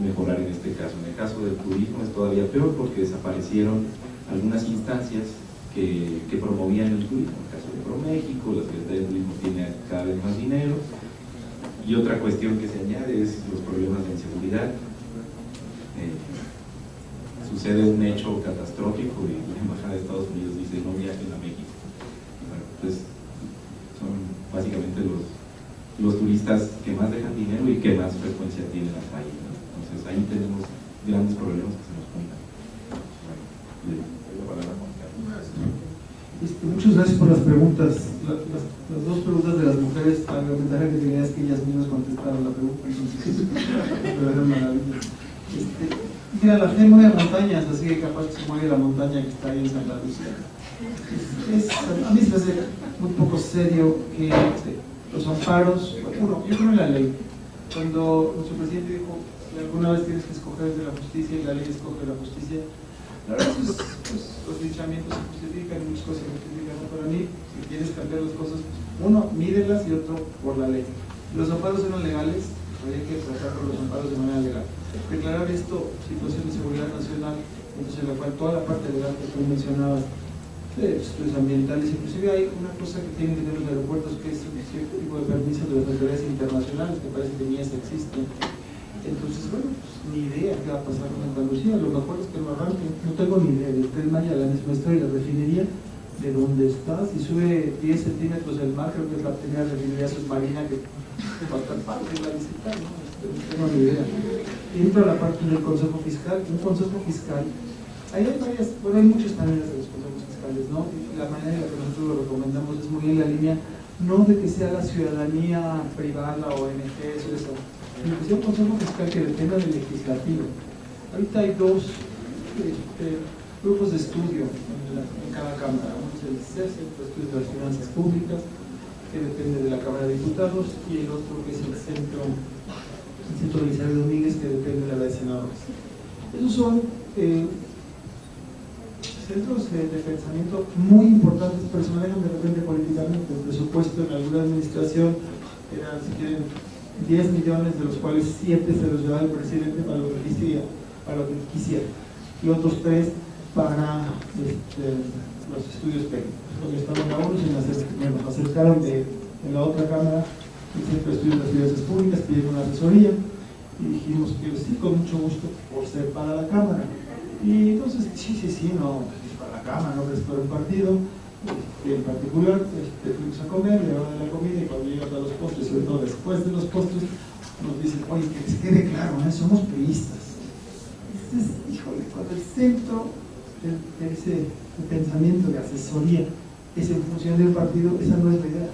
mejorar en este caso. En el caso del turismo es todavía peor porque desaparecieron algunas instancias que promovían el turismo. En el caso de ProMéxico, la Secretaría de Turismo tiene cada vez más dinero. Y otra cuestión que se añade es los problemas de inseguridad. Sucede un hecho catastrófico y la Embajada de Estados Unidos dice no viajen a México. Bueno, pues son básicamente los turistas que más dejan dinero y que más frecuencia tienen al país, ¿no? Entonces ahí tenemos grandes problemas que se nos juntan. Bueno, le doy la palabra a Juan Carlos. Muchas gracias por las preguntas. Las dos preguntas de las mujeres, la ventaja que tenía es que ellas mismas contestaron la pregunta, entonces pero era maravilla. Mira, la fe mueve montañas, así que capaz que se mueve la montaña que está ahí en Santa Lucía. A mí se me hace muy poco serio que los amparos, uno, yo creo en la ley. Cuando nuestro presidente dijo que alguna vez tienes que escoger de la justicia y la ley escoge la justicia, la verdad es que pues, los linchamientos se justifican, muchas cosas se justifican, ¿no? Para mí, si quieres cambiar las cosas, uno, mídelas y otro, por la ley. Los amparos eran legales, había que tratar con los amparos de manera legal. Declarar esto situación de seguridad nacional, entonces en la cual toda la parte legal que tú mencionabas, estudios ambientales, inclusive hay una cosa que tienen que tener los aeropuertos, que es un cierto tipo de permiso de las autoridades internacionales, que parece que ni eso existe. Entonces, bueno, pues, ni idea qué va a pasar con Andalucía. Lo mejor es que no arranque. No tengo ni idea. El Tren Maya, la misma historia, la refinería de donde está, si sube 10 centímetros el mar, creo que es la primera refinería submarina que va a estar padre de la visitar, ¿no? No tengo ni idea. Entro a la parte del Consejo Fiscal. Un Consejo Fiscal, ahí hay varias, bueno, hay muchas maneras de los consejos fiscales, ¿no? Y la manera en la que nosotros lo recomendamos es muy en la línea, no de que sea la ciudadanía privada o ONGs o eso, sino que sea un consejo fiscal que dependa del legislativo. Ahorita hay dos grupos de estudio en cada cámara. Uno es el CES, el Estudio de las Finanzas Públicas, que depende de la Cámara de Diputados, y el otro que es el Centro Elizabeth Domínguez, que depende de la de Senadores. Esos son centros de pensamiento muy importantes, pero se manejan de repente políticamente. El presupuesto en alguna administración era, si quieren, 10 millones, de los cuales 7 se los llevaba el presidente para lo que quisiera, y otros 3 para los estudios técnicos. Cuando estaban a uno, me acercaron en la otra cámara, el Centro de Estudios de las Finanzas Públicas, pidieron una asesoría y dijimos que sí, con mucho gusto, por ser para la cámara. Y entonces, sí, no, es para la cámara, no es para el partido. En particular, fuimos a comer, le de la comida, y cuando llegas a los postres, sobre todo después de los postres, nos dicen, oye, que les quede claro, somos priistas. Híjole, cuando el centro de ese pensamiento de asesoría es en función del partido, esa no es la idea.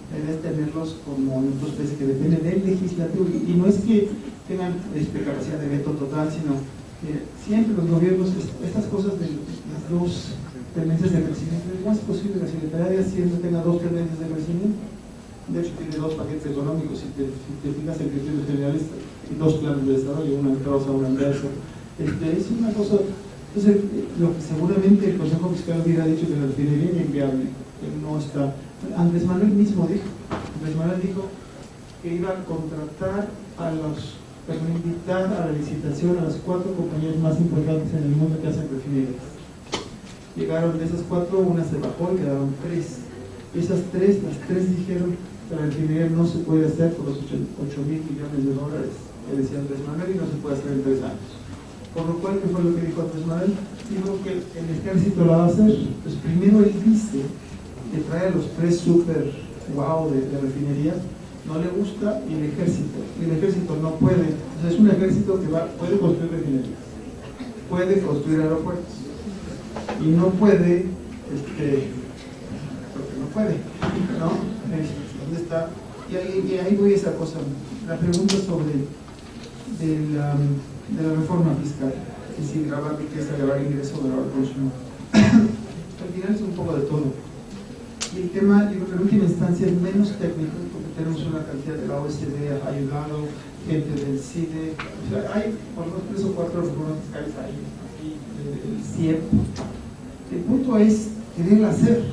La idea es tenerlos como en otros países que dependen del legislativo, y no es que tengan capacidad de veto total, sino que siempre los gobiernos, estas cosas de las dos tendencias de crecimiento, es más posible que la Secretaría de Hacienda tenga 2 tendencias de crecimiento. De hecho, tiene 2 paquetes económicos, si te fijas en criterios generales, y 2 planes de desarrollo, uno en causa, uno en verso. Es una cosa, entonces, lo que seguramente el Consejo Fiscal hubiera dicho que la refinería era inviable, que no está. Andrés Manuel mismo dijo que iba a contratar invitar a la licitación a las 4 compañías más importantes en el mundo que hacen refinerías. Llegaron de esas 4, una se bajó y quedaron 3. Las 3 dijeron que la refinería no se puede hacer por los 8.000 millones de dólares que decía Andrés Manuel y no se puede hacer en 3 años. Por lo cual, ¿qué fue lo que dijo Andrés Manuel? Dijo que el ejército la va a hacer. Pues primero él dice que trae a los 3 super wow de refinerías, no le gusta, y el ejército no puede. O sea, es un ejército que puede construir refinerías, puede construir aeropuertos, y no puede, porque no puede, ¿no? ¿Dónde está? Y ahí voy a esa cosa, la pregunta sobre de la reforma fiscal, es decir, grabar riqueza, grabar ingreso, grabar consumo. Al final es un poco de todo. Y el tema, yo creo que en última instancia es menos técnico, porque tenemos una cantidad de la OECD ha ayudado, gente del CIDE, o sea, hay por lo menos 3 o 4 reformas fiscales ahí, aquí, el CIEP. El punto es quererla hacer,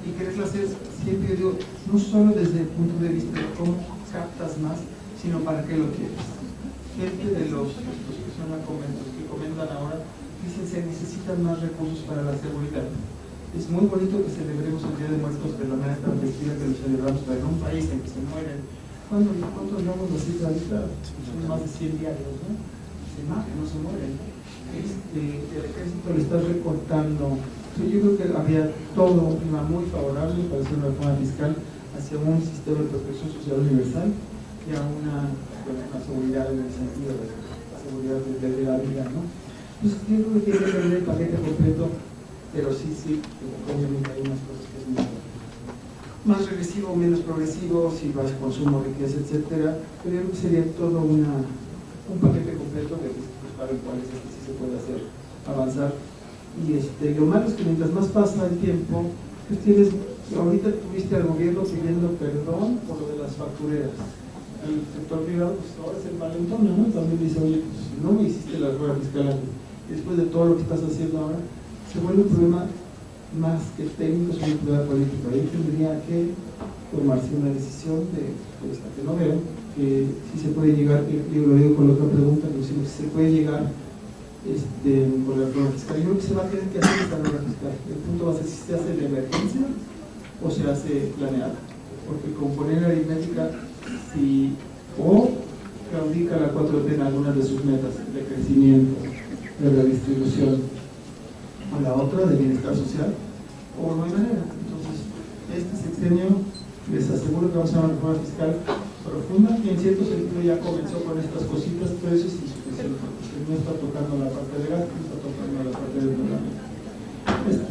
y quererla hacer siempre, digo, no solo desde el punto de vista de cómo captas más, sino para qué lo quieres. Gente de los que comentan ahora, dicen se necesitan más recursos para la seguridad. Es muy bonito que celebremos el Día de Muertos de la manera tan festiva que lo celebramos, pero en un país en que se mueren. ¿Cuántos hablamos de cifra ahorita? Son más de 100 diarios, ¿no? Se matan, no se mueren. El ejército le está recortando. Yo creo que había todo un clima muy favorable para hacer una reforma fiscal hacia un sistema de protección social universal y a una seguridad en el sentido de la seguridad de la vida, ¿no? Entonces yo creo que tiene que tener el paquete completo. Pero sí, obviamente hay unas cosas que son más regresivo, menos progresivo, si vas a consumo, riqueza, etcétera. Pero yo creo que sería todo un paquete completo de para el cual sí se puede hacer avanzar. Y lo malo es que mientras más pasa el tiempo, pues ahorita tuviste al gobierno pidiendo perdón por lo de las factureras. El sector privado, pues ahora es el valentón, ¿no? También dice, oye, pues no me hiciste la reforma fiscal antes. Después de todo lo que estás haciendo ahora, se vuelve un problema más que técnico, es un problema político. Ahí tendría que tomarse una decisión hasta que no veo que si se puede llegar, yo lo digo con la otra pregunta, si se puede llegar por la reforma fiscal. Yo creo que se va a tener que hacer esta reforma fiscal. El punto va a ser si se hace de emergencia o se hace planeada. Porque con poner aritmética, si o claudica la 4T en algunas de sus metas de crecimiento, de redistribución, o la otra de bienestar social, o no hay manera. Entonces, este sexenio les aseguro que vamos a hacer una reforma fiscal profunda, y en cierto sentido ya comenzó con estas cositas, pero eso es insuficiente, porque no está tocando la parte de gasto, no está tocando la parte del programa.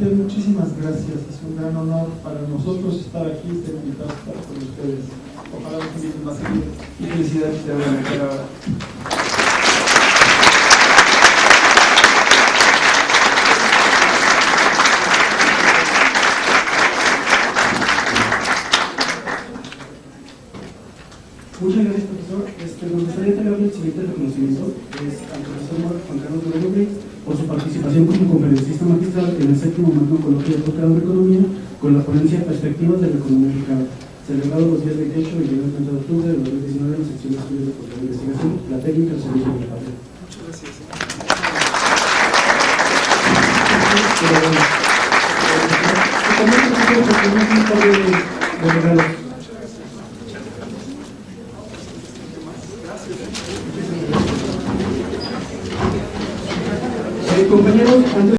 Muchísimas gracias, es un gran honor para nosotros estar aquí, estar invitados a estar con ustedes. Ojalá nos inviten más seguido, y felicidades de la ahora. Muchas gracias, profesor. Nos gustaría entregarle el siguiente reconocimiento al profesor Juan Carlos Durán por su participación como conferencista magistral en el 7º Magno Coloquio de Posgrado de Economía con la ponencia Perspectivas de la Economía Aplicada, celebrado los días 28 y 29 de octubre de 2019 en la sección de estudios de posgrado de investigación, la técnica del servicio de la patria. Muchas gracias. Compañeros, antes